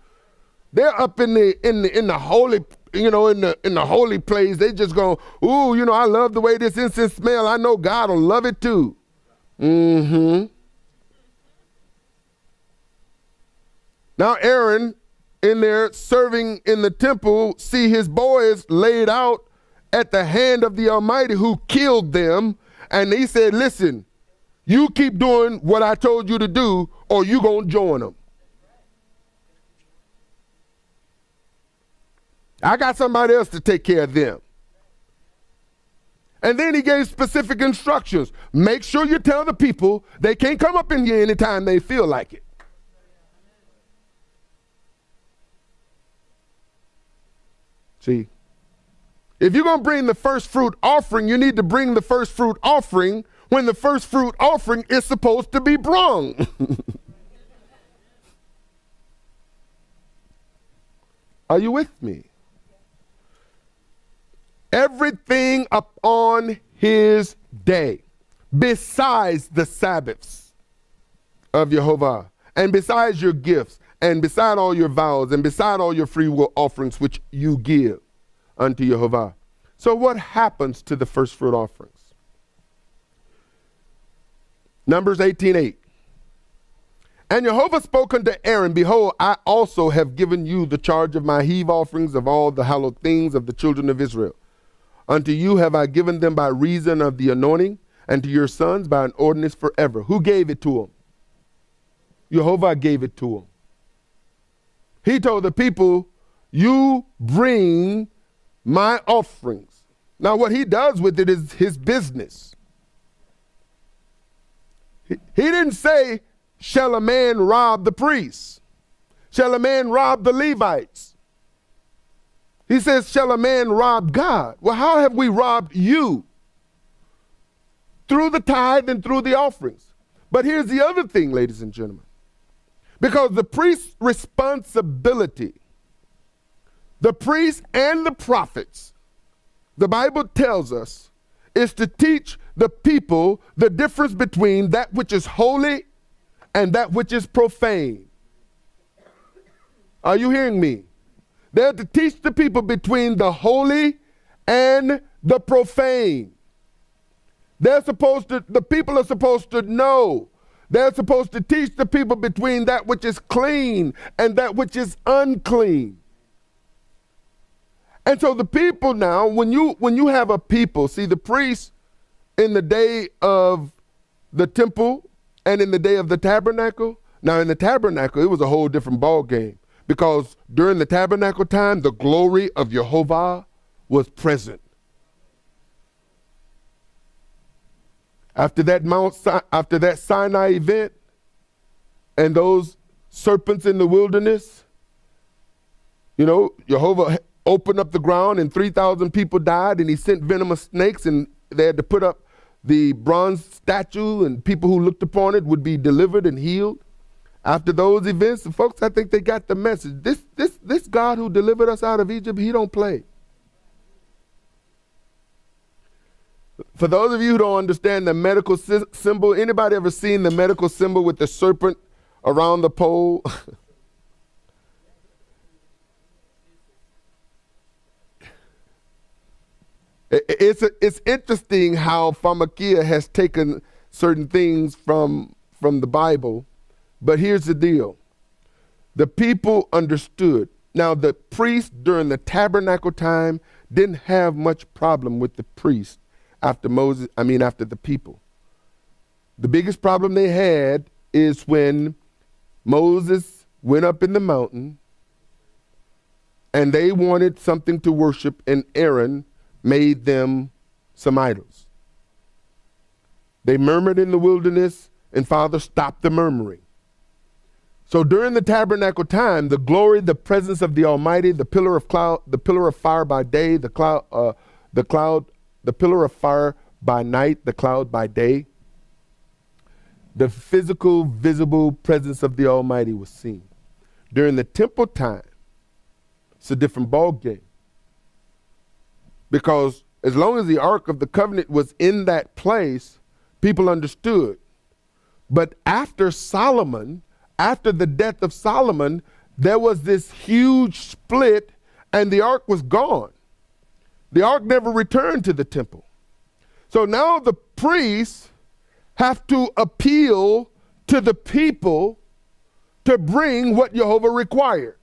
They're up in the holy, you know, in the holy place. They just go, ooh, you know, I love the way this incense smells. I know God will love it too. Mm-hmm. Now Aaron, in there serving in the temple, see his boys laid out at the hand of the Almighty who killed them. And he said, listen, you keep doing what I told you to do or you gonna join them. I got somebody else to take care of them. And then he gave specific instructions. Make sure you tell the people they can't come up in here anytime they feel like it. See, if you're going to bring the first fruit offering, you need to bring the first fruit offering when the first fruit offering is supposed to be brung. Are you with me? Everything upon his day, besides the Sabbaths of YeHoVaH, and besides your gifts, and beside all your vows, and beside all your free will offerings which you give unto YeHoVaH. So what happens to the first fruit offerings? Numbers 18:8. And Jehovah spoke unto Aaron, behold, I also have given you the charge of my heave offerings of all the hallowed things of the children of Israel. Unto you have I given them by reason of the anointing, and to your sons by an ordinance forever. Who gave it to them? YeHoVaH gave it to them. He told the people, you bring my offerings. Now what he does with it is his business. He didn't say, shall a man rob the priests? Shall a man rob the Levites? He says, shall a man rob God? Well, how have we robbed you? Through the tithe and through the offerings. But here's the other thing, ladies and gentlemen. Because the priest's responsibility, the priests and the prophets, the Bible tells us, is to teach the people the difference between that which is holy and that which is profane. Are you hearing me? They're to teach the people between the holy and the profane. The people are supposed to know. They're supposed to teach the people between that which is clean and that which is unclean. And so the people now, when you have a people, see the priests in the day of the temple and in the day of the tabernacle. Now in the tabernacle, it was a whole different ball game because during the tabernacle time, the glory of YeHoVaH was present. After that Sinai event and those serpents in the wilderness, you know, YeHoVaH opened up the ground and 3,000 people died and he sent venomous snakes and they had to put up the bronze statue and people who looked upon it would be delivered and healed. After those events, folks, I think they got the message. This God who delivered us out of Egypt, he don't play. For those of you who don't understand the medical symbol, anybody ever seen the medical symbol with the serpent around the pole? It's interesting how pharmakia has taken certain things from the Bible, but here's the deal. The people understood. Now the priests during the tabernacle time didn't have much problem with the priests after the people. The biggest problem they had is when Moses went up in the mountain and they wanted something to worship and Aaron made them some idols. They murmured in the wilderness and Father stopped the murmuring. So during the tabernacle time, the glory, the presence of the Almighty, the pillar of cloud, the pillar of fire by day, the pillar of fire by night, the cloud by day, the physical, visible presence of the Almighty was seen. During the temple time, it's a different ball game. Because as long as the Ark of the Covenant was in that place, people understood. But after Solomon, after the death of Solomon, there was this huge split and the Ark was gone. The Ark never returned to the temple. So now the priests have to appeal to the people to bring what YeHoVaH required.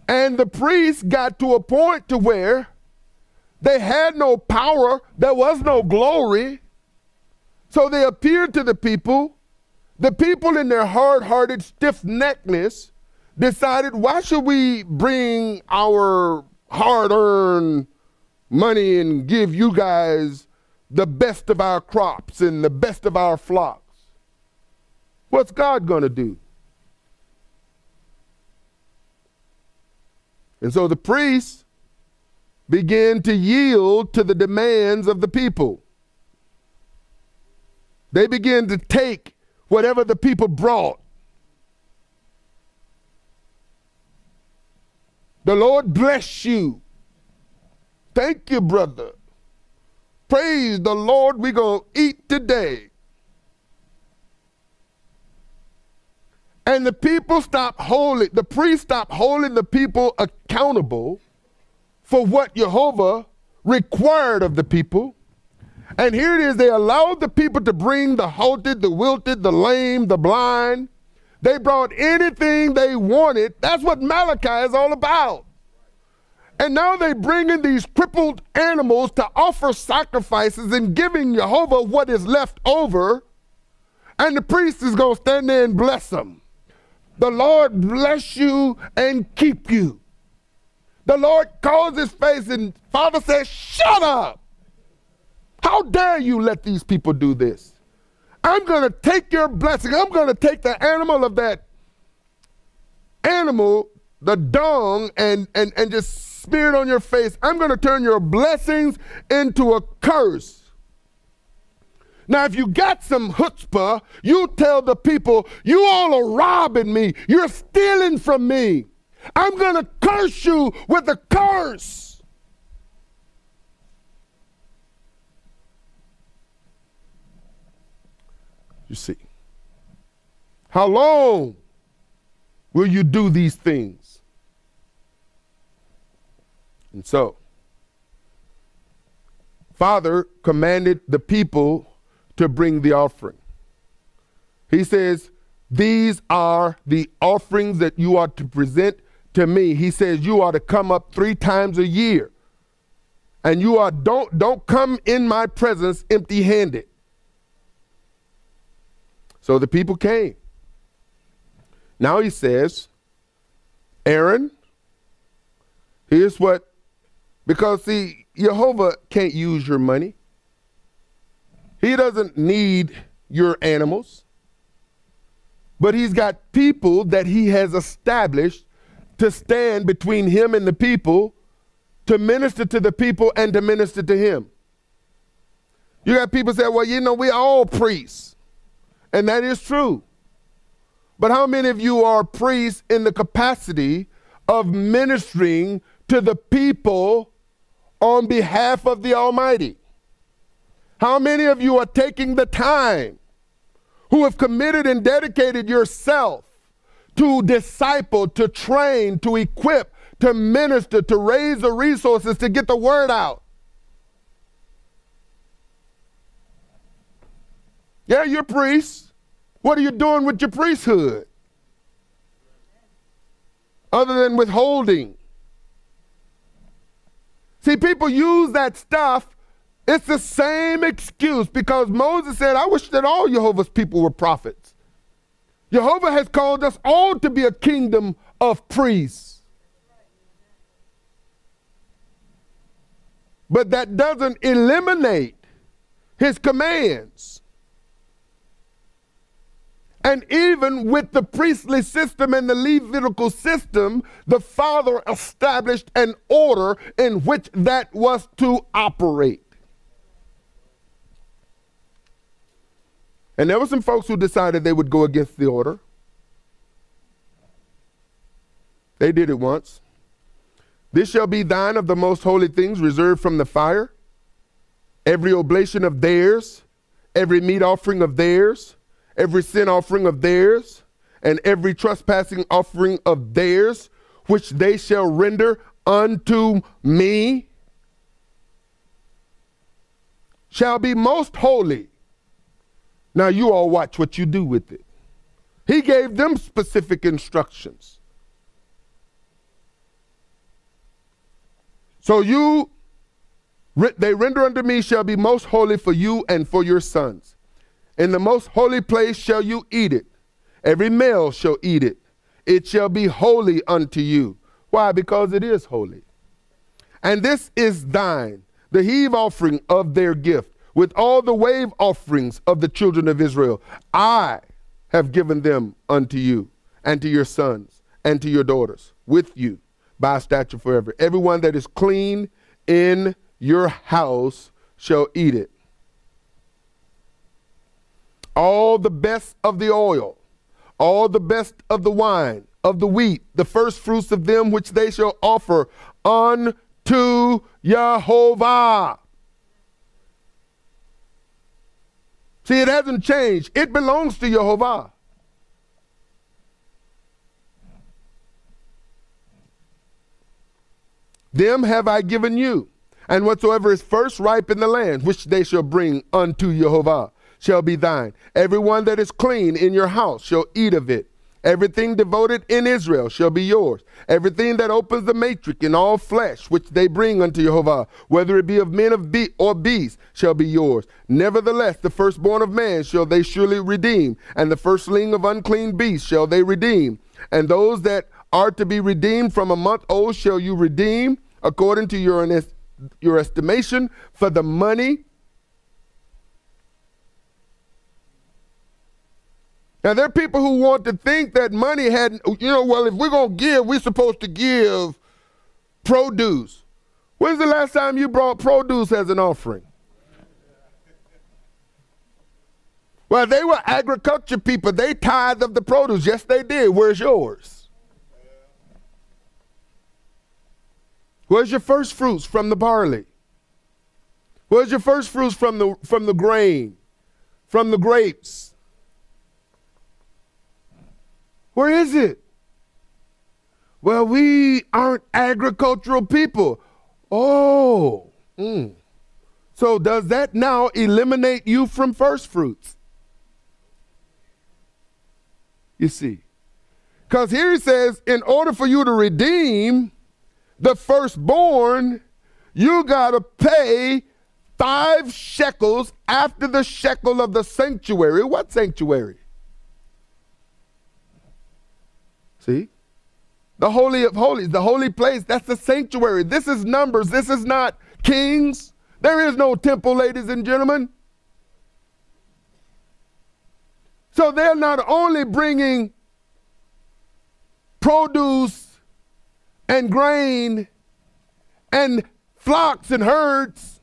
And the priests got to a point to where they had no power, there was no glory. So they appeared to the people. The people in their hard-hearted stiff-neckedness decided, why should we bring our hard-earned money and give you guys the best of our crops and the best of our flocks? What's God going to do? And so the priests began to yield to the demands of the people. They began to take whatever the people brought. The Lord bless you. Thank you, brother. Praise the Lord, we're going to eat today. And the people stopped holding, the priests stopped holding the people accountable for what YeHoVaH required of the people. And here it is, they allowed the people to bring the halted, the wilted, the lame, the blind. They brought anything they wanted. That's what Malachi is all about. And now they bring in these crippled animals to offer sacrifices and giving YeHoVaH what is left over. And the priest is going to stand there and bless them. The Lord bless you and keep you. The Lord calls his face and Father says, shut up. How dare you let these people do this? I'm going to take your blessing. I'm going to take the animal of that animal, the dung, and just smear it on your face. I'm going to turn your blessings into a curse. Now, if you got some chutzpah, you tell the people, you all are robbing me. You're stealing from me. I'm going to curse you with a curse. You see, how long will you do these things? And so, Father commanded the people to bring the offering. He says, these are the offerings that you are to present to me. He says, you are to come up 3 times a year. And you are, don't come in my presence empty-handed. So the people came. Now he says, Aaron, here's what, because see, YeHoVaH can't use your money. He doesn't need your animals. But he's got people that he has established to stand between him and the people, to minister to the people and to minister to him. You got people say, well, you know, we all priests. And that is true. But how many of you are priests in the capacity of ministering to the people on behalf of the Almighty? How many of you are taking the time, who have committed and dedicated yourself to disciple, to train, to equip, to minister, to raise the resources to get the word out? Yeah, you're priests. What are you doing with your priesthood? Other than withholding. See, people use that stuff. It's the same excuse because Moses said, I wish that all YeHoVaH's people were prophets. YeHoVaH has called us all to be a kingdom of priests. But that doesn't eliminate his commands. And even with the priestly system and the Levitical system, the Father established an order in which that was to operate. And there were some folks who decided they would go against the order. They did it once. This shall be thine of the most holy things reserved from the fire. Every oblation of theirs, every meat offering of theirs, every sin offering of theirs, and every trespassing offering of theirs, which they shall render unto me, shall be most holy. Now you all watch what you do with it. He gave them specific instructions. So they render unto me shall be most holy for you and for your sons. In the most holy place shall you eat it. Every male shall eat it. It shall be holy unto you. Why? Because it is holy. And this is thine, the heave offering of their gift, with all the wave offerings of the children of Israel. I have given them unto you, and to your sons, and to your daughters, with you, by statute forever. Everyone that is clean in your house shall eat it. All the best of the oil, all the best of the wine, of the wheat, the first fruits of them which they shall offer unto YeHoVaH. See, it hasn't changed. It belongs to YeHoVaH. Them have I given you, and whatsoever is first ripe in the land, which they shall bring unto YeHoVaH, shall be thine. Everyone that is clean in your house shall eat of it. Everything devoted in Israel shall be yours. Everything that opens the matrix in all flesh, which they bring unto YeHoVaH, whether it be of men or beasts, shall be yours. Nevertheless, the firstborn of man shall they surely redeem, and the firstling of unclean beasts shall they redeem. And those that are to be redeemed from a month old shall you redeem, according to your estimation, for the money. Now, there are people who want to think that money had, well, if we're going to give, we're supposed to give produce. When's the last time you brought produce as an offering? Well, they were agriculture people. They tithed of the produce. Yes, they did. Where's yours? Where's your first fruits from the barley? Where's your first fruits from the grain, from the grapes? Where is it? Well, we aren't agricultural people. Oh. So does that now eliminate you from first fruits? You see. Because here he says, in order for you to redeem the firstborn, you got to pay 5 shekels after the shekel of the sanctuary. What sanctuary? See? The Holy of Holies, the holy place, that's the sanctuary. This is Numbers. This is not Kings. There is no temple, ladies and gentlemen. So they're not only bringing produce and grain and flocks and herds,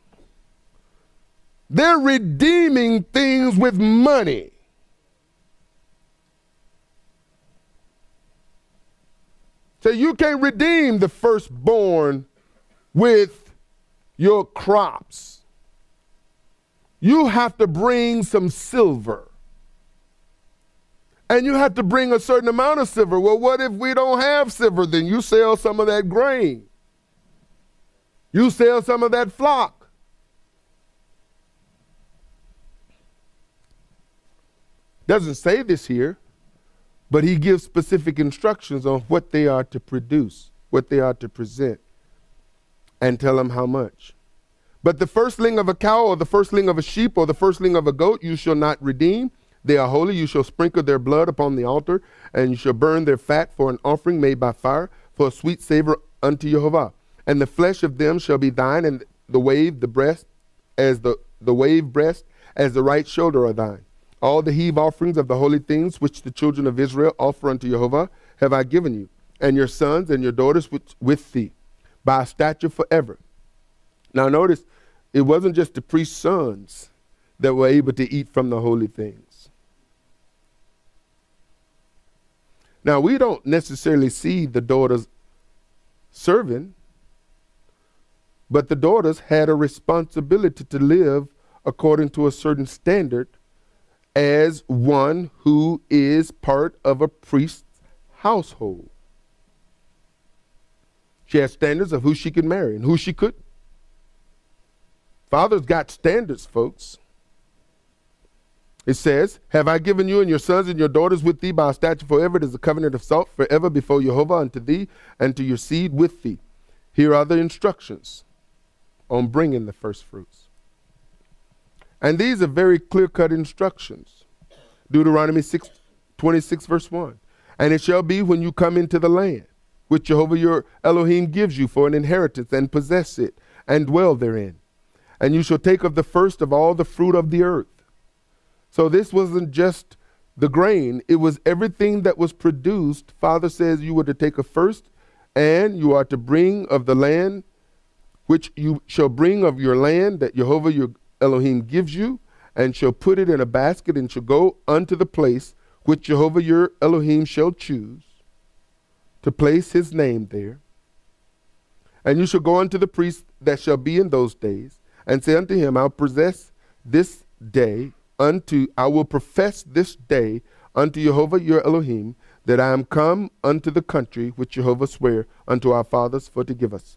they're redeeming things with money. So you can't redeem the firstborn with your crops. You have to bring some silver. And you have to bring a certain amount of silver. Well, what if we don't have silver? Then you sell some of that grain. You sell some of that flock. Doesn't say this here. But he gives specific instructions on what they are to produce, what they are to present, and tell them how much. But the firstling of a cow or the firstling of a sheep or the firstling of a goat you shall not redeem. They are holy. You shall sprinkle their blood upon the altar, and you shall burn their fat for an offering made by fire, for a sweet savor unto YeHoVaH. And the flesh of them shall be thine, and the wave breast as the right shoulder are thine. All the heave offerings of the holy things which the children of Israel offer unto YeHoVaH have I given you, and your sons and your daughters with thee, by statute forever. Now notice, it wasn't just the priest's sons that were able to eat from the holy things. Now, we don't necessarily see the daughters serving, but the daughters had a responsibility to live according to a certain standard as one who is part of a priest's household. She had standards of who she could marry and who she couldn't. Fathers got standards, folks. It says, have I given you and your sons and your daughters with thee by a statute forever? It is a covenant of salt forever before YeHoVaH unto thee and to your seed with thee. Here are the instructions on bringing the first fruits. And these are very clear-cut instructions. Deuteronomy 6:26 verse 1. And it shall be when you come into the land, which YeHoVaH your Elohim gives you for an inheritance, and possess it, and dwell therein. And you shall take of the first of all the fruit of the earth. So this wasn't just the grain, it was everything that was produced. Father says you were to take a first, and you are to bring of the land, which you shall bring of your land that YeHoVaH your Elohim gives you, and shall put it in a basket, and shall go unto the place which YeHoVaH your Elohim shall choose to place his name there. And you shall go unto the priest that shall be in those days, and say unto him, I will profess this day unto YeHoVaH your Elohim, that I am come unto the country which YeHoVaH sware unto our fathers for to give us.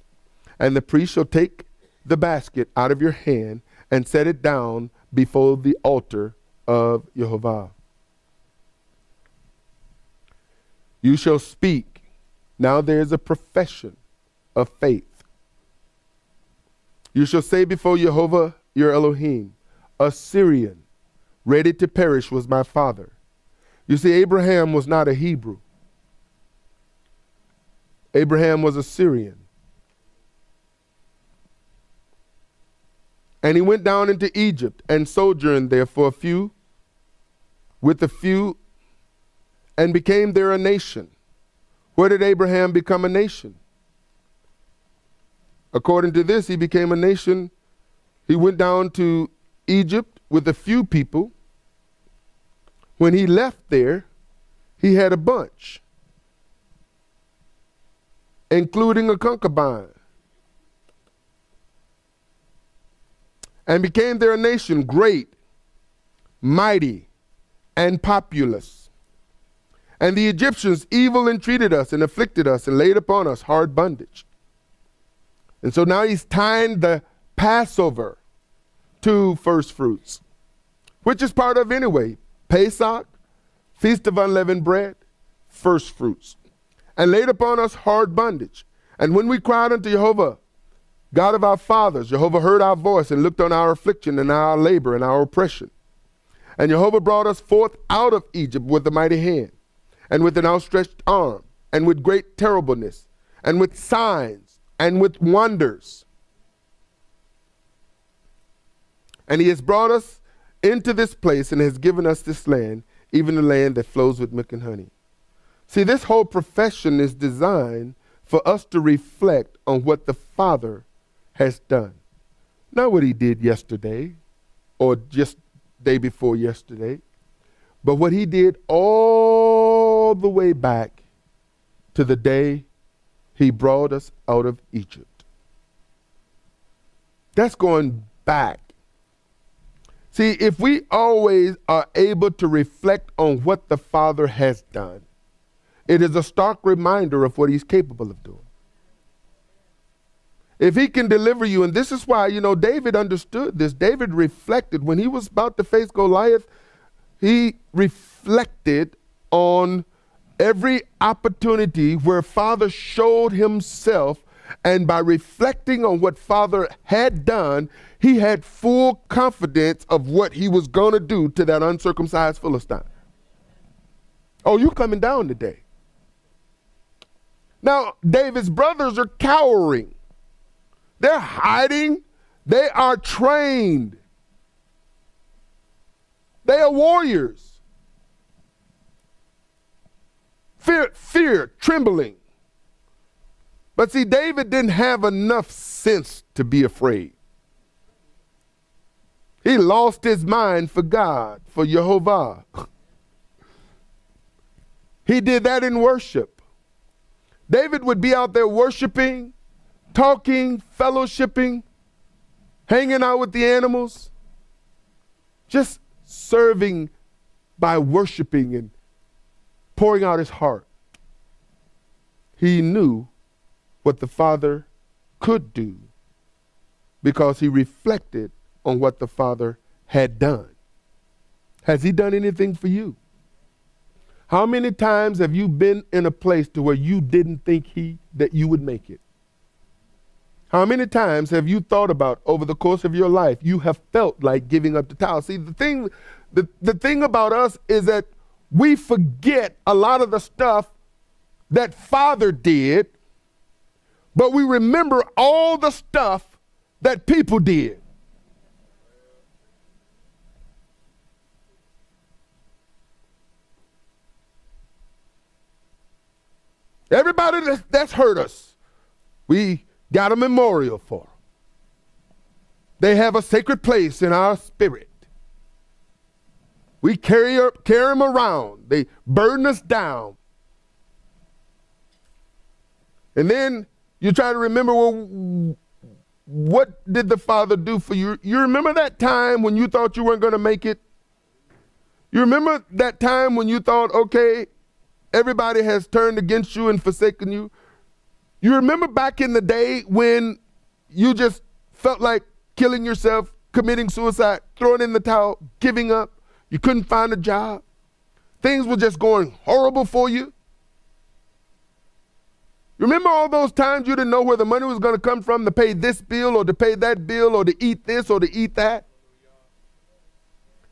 And the priest shall take the basket out of your hand and set it down before the altar of YeHoVaH. You shall speak. Now there is a profession of faith. You shall say before YeHoVaH your Elohim, a Syrian, ready to perish, was my father. You see, Abraham was not a Hebrew. Abraham was a Syrian. And he went down into Egypt and sojourned there with a few, and became there a nation. Where did Abraham become a nation? According to this, he became a nation. He went down to Egypt with a few people. When he left there, he had a bunch, including a concubine, and became there a nation great, mighty, and populous. And the Egyptians evil entreated us and afflicted us and laid upon us hard bondage. And so now he's tying the Passover to first fruits, which is part of anyway. Pesach, Feast of Unleavened Bread, first fruits, and laid upon us hard bondage. And when we cried unto YeHoVaH, God of our fathers, YeHoVaH heard our voice and looked on our affliction and our labor and our oppression. And YeHoVaH brought us forth out of Egypt with a mighty hand, and with an outstretched arm, and with great terribleness, and with signs, and with wonders. And he has brought us into this place and has given us this land, even the land that flows with milk and honey. See, this whole profession is designed for us to reflect on what the Father has done. Not what he did yesterday or just day before yesterday, but what he did all the way back to the day he brought us out of Egypt. That's going back. See, if we always are able to reflect on what the Father has done, it is a stark reminder of what he's capable of doing. If he can deliver you, and this is why, David understood this. David reflected when he was about to face Goliath. He reflected on every opportunity where Father showed himself, and by reflecting on what Father had done, he had full confidence of what he was going to do to that uncircumcised Philistine. Oh, you coming down today. Now, David's brothers are cowering. They're hiding. They are trained. They are warriors. Fear, trembling. But see, David didn't have enough sense to be afraid. He lost his mind for God, for YeHoVaH. He did that in worship. David would be out there worshiping, talking, fellowshipping, hanging out with the animals, just serving by worshiping and pouring out his heart. He knew what the Father could do because he reflected on what the Father had done. Has he done anything for you? How many times have you been in a place to where you didn't think that you would make it? How many times have you thought about over the course of your life, you have felt like giving up the towel? See, the thing about us is that we forget a lot of the stuff that Father did, but we remember all the stuff that people did. Everybody that's hurt us, we got a memorial for. They have a sacred place in our spirit. We carry them around. They burden us down. And then you try to remember, well, what did the Father do for you? You remember that time when you thought you weren't going to make it? You remember that time when you thought, okay, everybody has turned against you and forsaken you? You remember back in the day when you just felt like killing yourself, committing suicide, throwing in the towel, giving up? You couldn't find a job. Things were just going horrible for you. Remember all those times you didn't know where the money was going to come from to pay this bill or to pay that bill or to eat this or to eat that?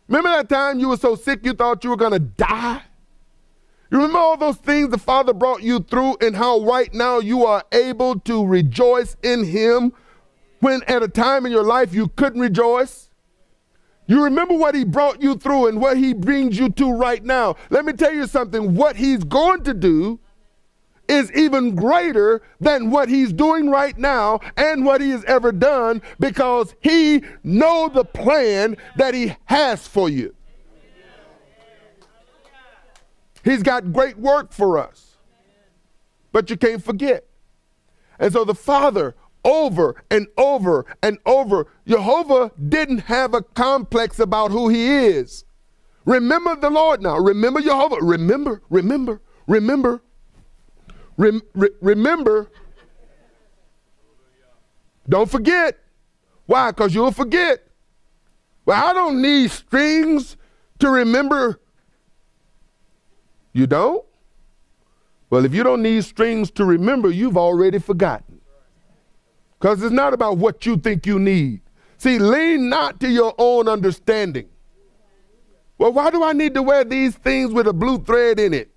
Remember that time you were so sick you thought you were going to die? You remember all those things the Father brought you through and how right now you are able to rejoice in him when at a time in your life you couldn't rejoice? You remember what he brought you through and what he brings you to right now. Let me tell you something. What he's going to do is even greater than what he's doing right now and what he has ever done, because he knows the plan that he has for you. He's got great work for us, but you can't forget. And so the Father, over and over and over, YeHoVaH didn't have a complex about who he is. Remember the Lord now. Remember YeHoVaH. Remember. Remember. Don't forget. Why? Because you'll forget. Well, I don't need strings to remember. You don't? Well, if you don't need strings to remember, you've already forgotten. Because it's not about what you think you need. See, lean not to your own understanding. Well, why do I need to wear these things with a blue thread in it?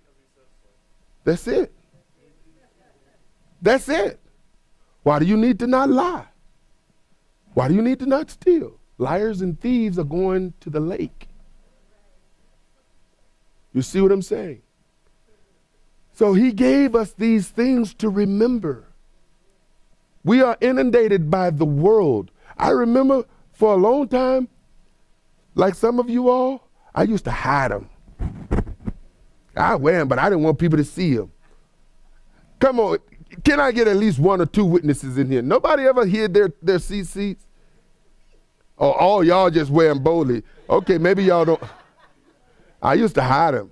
That's it. That's it. Why do you need to not lie? Why do you need to not steal? Liars and thieves are going to the lake. You see what I'm saying? So he gave us these things to remember. We are inundated by the world. I remember for a long time, like some of you all, I used to hide them. I wear them, but I didn't want people to see them. Come on, can I get at least one or two witnesses in here? Nobody ever hid their CCs? Or all y'all just wear them boldly? Okay, maybe y'all don't. I used to hide them.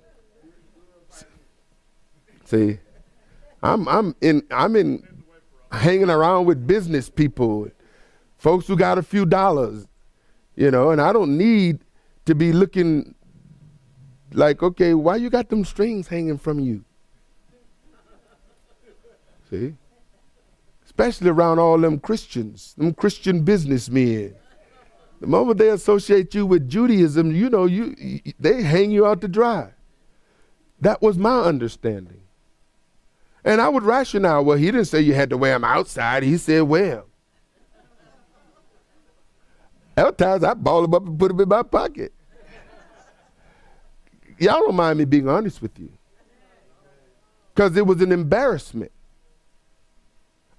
See, I'm in hanging around with business people, folks who got a few dollars, you know, and I don't need to be looking like, okay, why you got them strings hanging from you? See? Especially around all them Christians, them Christian businessmen. The moment they associate you with Judaism, you know, they hang you out to dry. That was my understanding. And I would rationale, well, he didn't say you had to wear them outside. He said wear them. Other times I ball them up and put them in my pocket. Y'all don't mind me being honest with you. Because it was an embarrassment.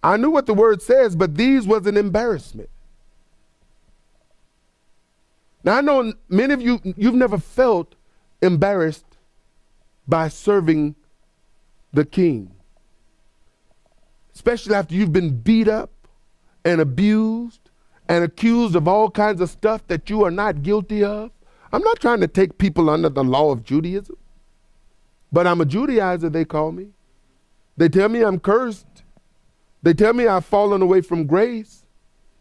I knew what the word says, but these was an embarrassment. Now, I know many of you, you've never felt embarrassed by serving the king, especially after you've been beat up and abused and accused of all kinds of stuff that you are not guilty of. I'm not trying to take people under the law of Judaism, but I'm a Judaizer, they call me. They tell me I'm cursed. They tell me I've fallen away from grace.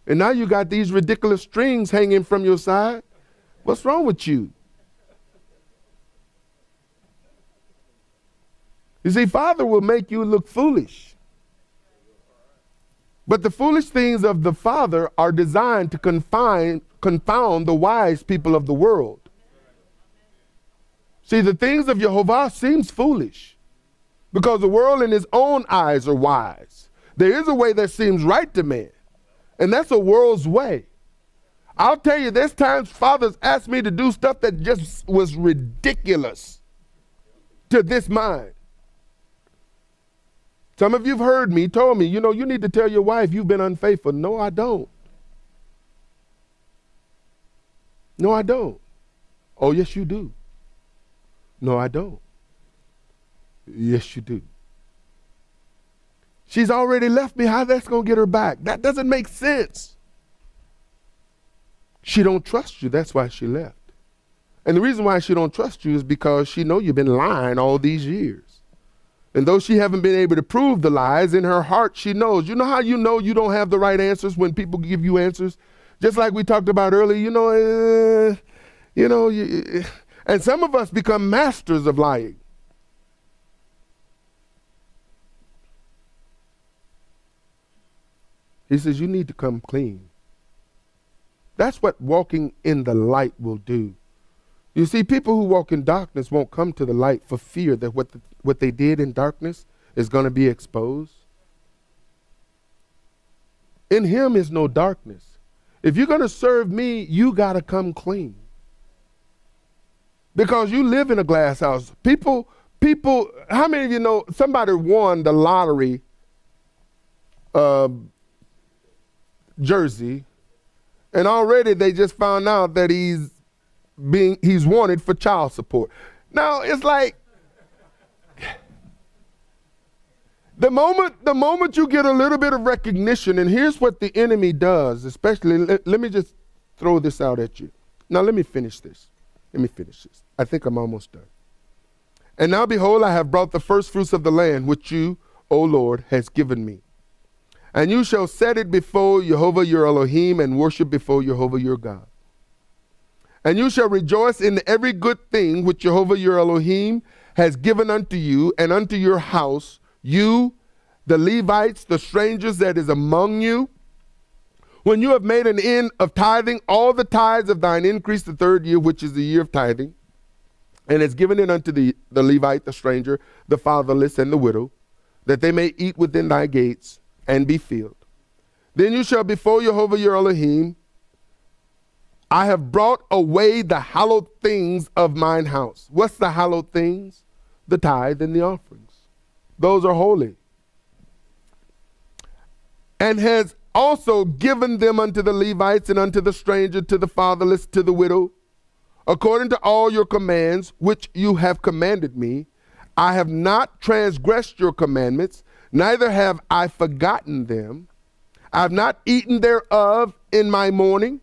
And now you got these ridiculous strings hanging from your side. What's wrong with you? You see, Father will make you look foolish. But the foolish things of the Father are designed to confound the wise people of the world. See, the things of YeHoVaH seems foolish because the world in his own eyes are wise. There is a way that seems right to man, and that's a world's way. I'll tell you, there's times fathers asked me to do stuff that just was ridiculous to this mind. Some of you have heard me, told me, you know, you need to tell your wife you've been unfaithful. No, I don't. No, I don't. Oh, yes, you do. No, I don't. Yes, you do. She's already left me. How that's going to get her back? That doesn't make sense. She don't trust you. That's why she left. And the reason why she don't trust you is because she know you've been lying all these years. And though she haven't been able to prove the lies, in her heart she knows. You know how you know you don't have the right answers when people give you answers? Just like we talked about earlier, and some of us become masters of lying. He says, you need to come clean. That's what walking in the light will do. You see, people who walk in darkness won't come to the light for fear that what they did in darkness is going to be exposed. In him is no darkness. If you're going to serve me, you got to come clean. Because you live in a glass house. People, how many of you know somebody won the lottery jersey, and already they just found out that he's wanted for child support. Now it's like the moment you get a little bit of recognition, and here's what the enemy does, especially, let me just throw this out at you. Now let me finish this. I think I'm almost done. And now behold, I have brought the first fruits of the land, which you, O Lord, has given me. And you shall set it before YeHoVaH your Elohim, and worship before YeHoVaH your God. And you shall rejoice in every good thing which YeHoVaH your Elohim has given unto you and unto your house, you, the Levites, the strangers that is among you. When you have made an end of tithing, all the tithes of thine increase the third year, which is the year of tithing, and has given it unto the Levite, the stranger, the fatherless, and the widow, that they may eat within thy gates and be filled. Then you shall before YeHoVaH your Elohim, I have brought away the hallowed things of mine house. What's the hallowed things? The tithe and the offerings. Those are holy. And has also given them unto the Levites and unto the stranger, to the fatherless, to the widow, according to all your commands, which you have commanded me. I have not transgressed your commandments, neither have I forgotten them. I have not eaten thereof in my mourning,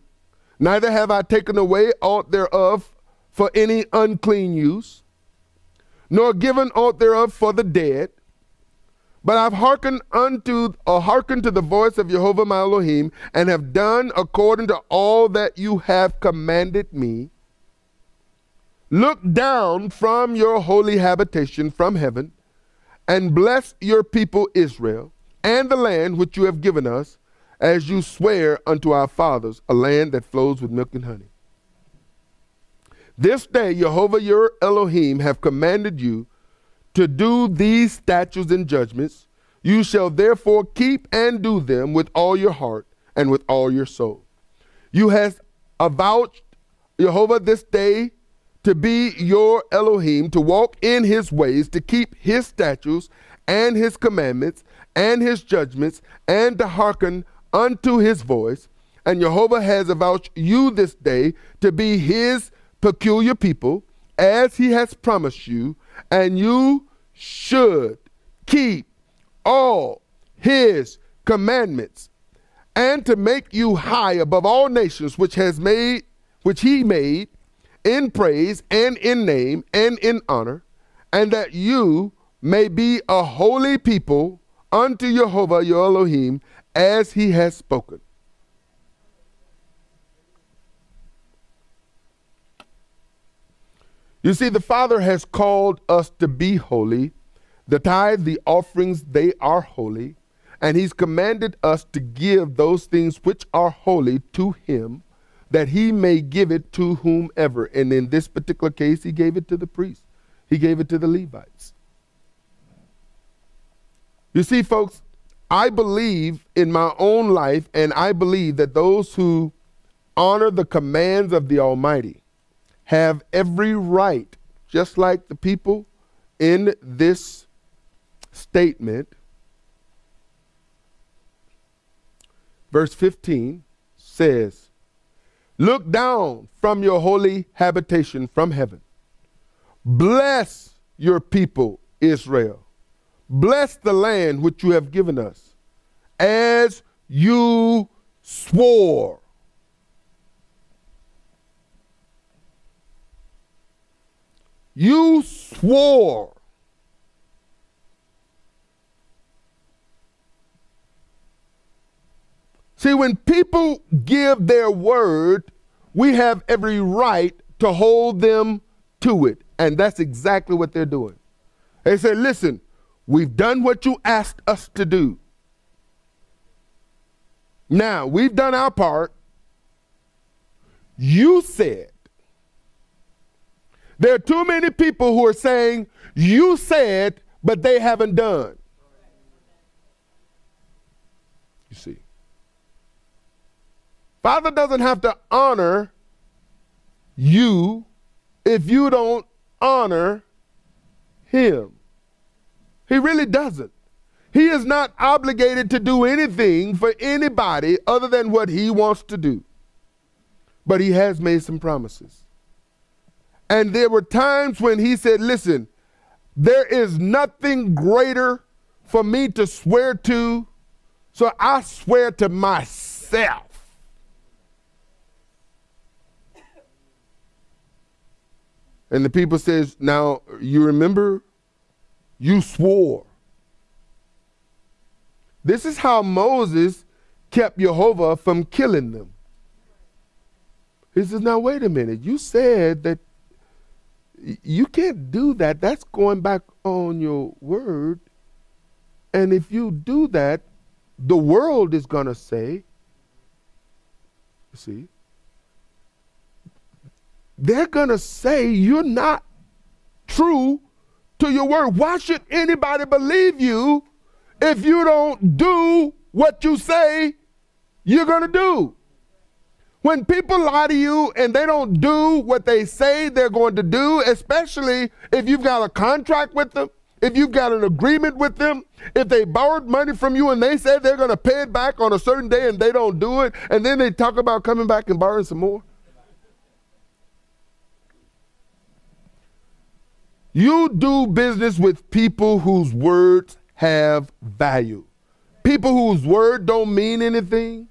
neither have I taken away aught thereof for any unclean use, nor given aught thereof for the dead. But I've hearkened to the voice of YeHoVaH my Elohim, and have done according to all that you have commanded me. Look down from your holy habitation from heaven, and bless your people Israel, and the land which you have given us, as you swear unto our fathers, a land that flows with milk and honey. This day YeHoVaH your Elohim have commanded you to do these statutes and judgments. You shall therefore keep and do them with all your heart and with all your soul. You have avouched YeHoVaH this day to be your Elohim, to walk in his ways, to keep his statutes and his commandments and his judgments, and to hearken unto his voice. And YeHoVaH has avouched you this day to be his peculiar people, as he has promised you, and you should keep all his commandments, and to make you high above all nations, which he made in praise and in name and in honor, and that you may be a holy people unto YeHoVaH your Elohim, as he has spoken. You see, the Father has called us to be holy. The tithe, the offerings, they are holy. And he's commanded us to give those things which are holy to him, that he may give it to whomever. And in this particular case, he gave it to the priests. He gave it to the Levites. You see, folks, I believe in my own life, and I believe that those who honor the commands of the Almighty have every right, just like the people in this statement. Verse 15 says, look down from your holy habitation from heaven. Bless your people, Israel. Bless the land which you have given us, as you swore. You swore. See, when people give their word, we have every right to hold them to it. And that's exactly what they're doing. They say, listen, we've done what you asked us to do. Now, we've done our part. You said. There are too many people who are saying, you said, but they haven't done. You see. Father doesn't have to honor you if you don't honor him. He really doesn't. He is not obligated to do anything for anybody other than what he wants to do. But he has made some promises. And there were times when he said, listen, there is nothing greater for me to swear to, so I swear to myself. And the people says, now you remember, you swore. This is how Moses kept YeHoVaH from killing them. He says, now wait a minute, you said that you can't do that. That's going back on your word. And if you do that, the world is going to say, you see, they're going to say you're not true to your word. Why should anybody believe you if you don't do what you say you're going to do? When people lie to you and they don't do what they say they're going to do, especially if you've got a contract with them, if you've got an agreement with them, if they borrowed money from you and they said they're going to pay it back on a certain day and they don't do it, and then they talk about coming back and borrowing some more. You do business with people whose words have value. People whose word don't mean anything.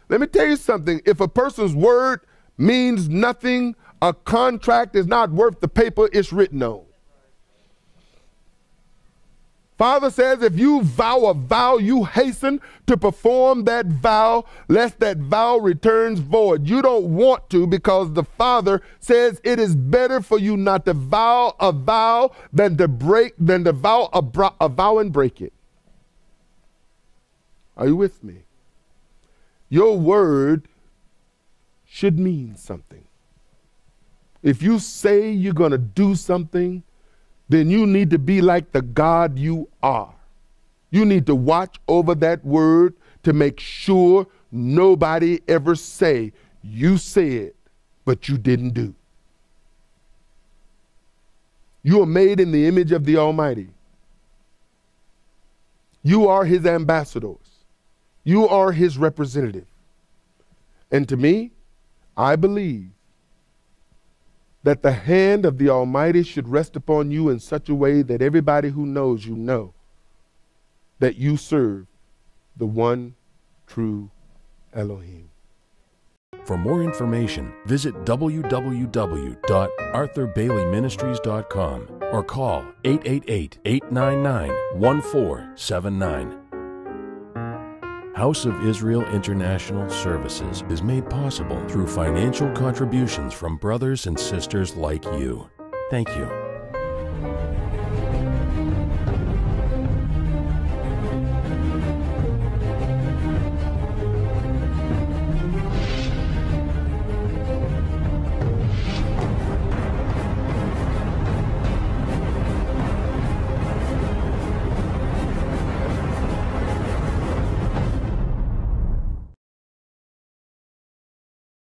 Let me tell you something. If a person's word means nothing, a contract is not worth the paper it's written on. Father says if you vow a vow, you hasten to perform that vow, lest that vow returns void. You don't want to, because the Father says it is better for you not to vow a vow than to vow a vow and break it. Are you with me? Your word should mean something. If you say you're going to do something, then you need to be like the God you are. You need to watch over that word to make sure nobody ever say, you said, but you didn't do. You are made in the image of the Almighty. You are his ambassadors. You are his representative. And to me, I believe that the hand of the Almighty should rest upon you in such a way that everybody who knows you know that you serve the one true Elohim. For more information, visit www.arthurbaileyministries.com or call 888-899-1479. House of Israel International Services is made possible through financial contributions from brothers and sisters like you. Thank you.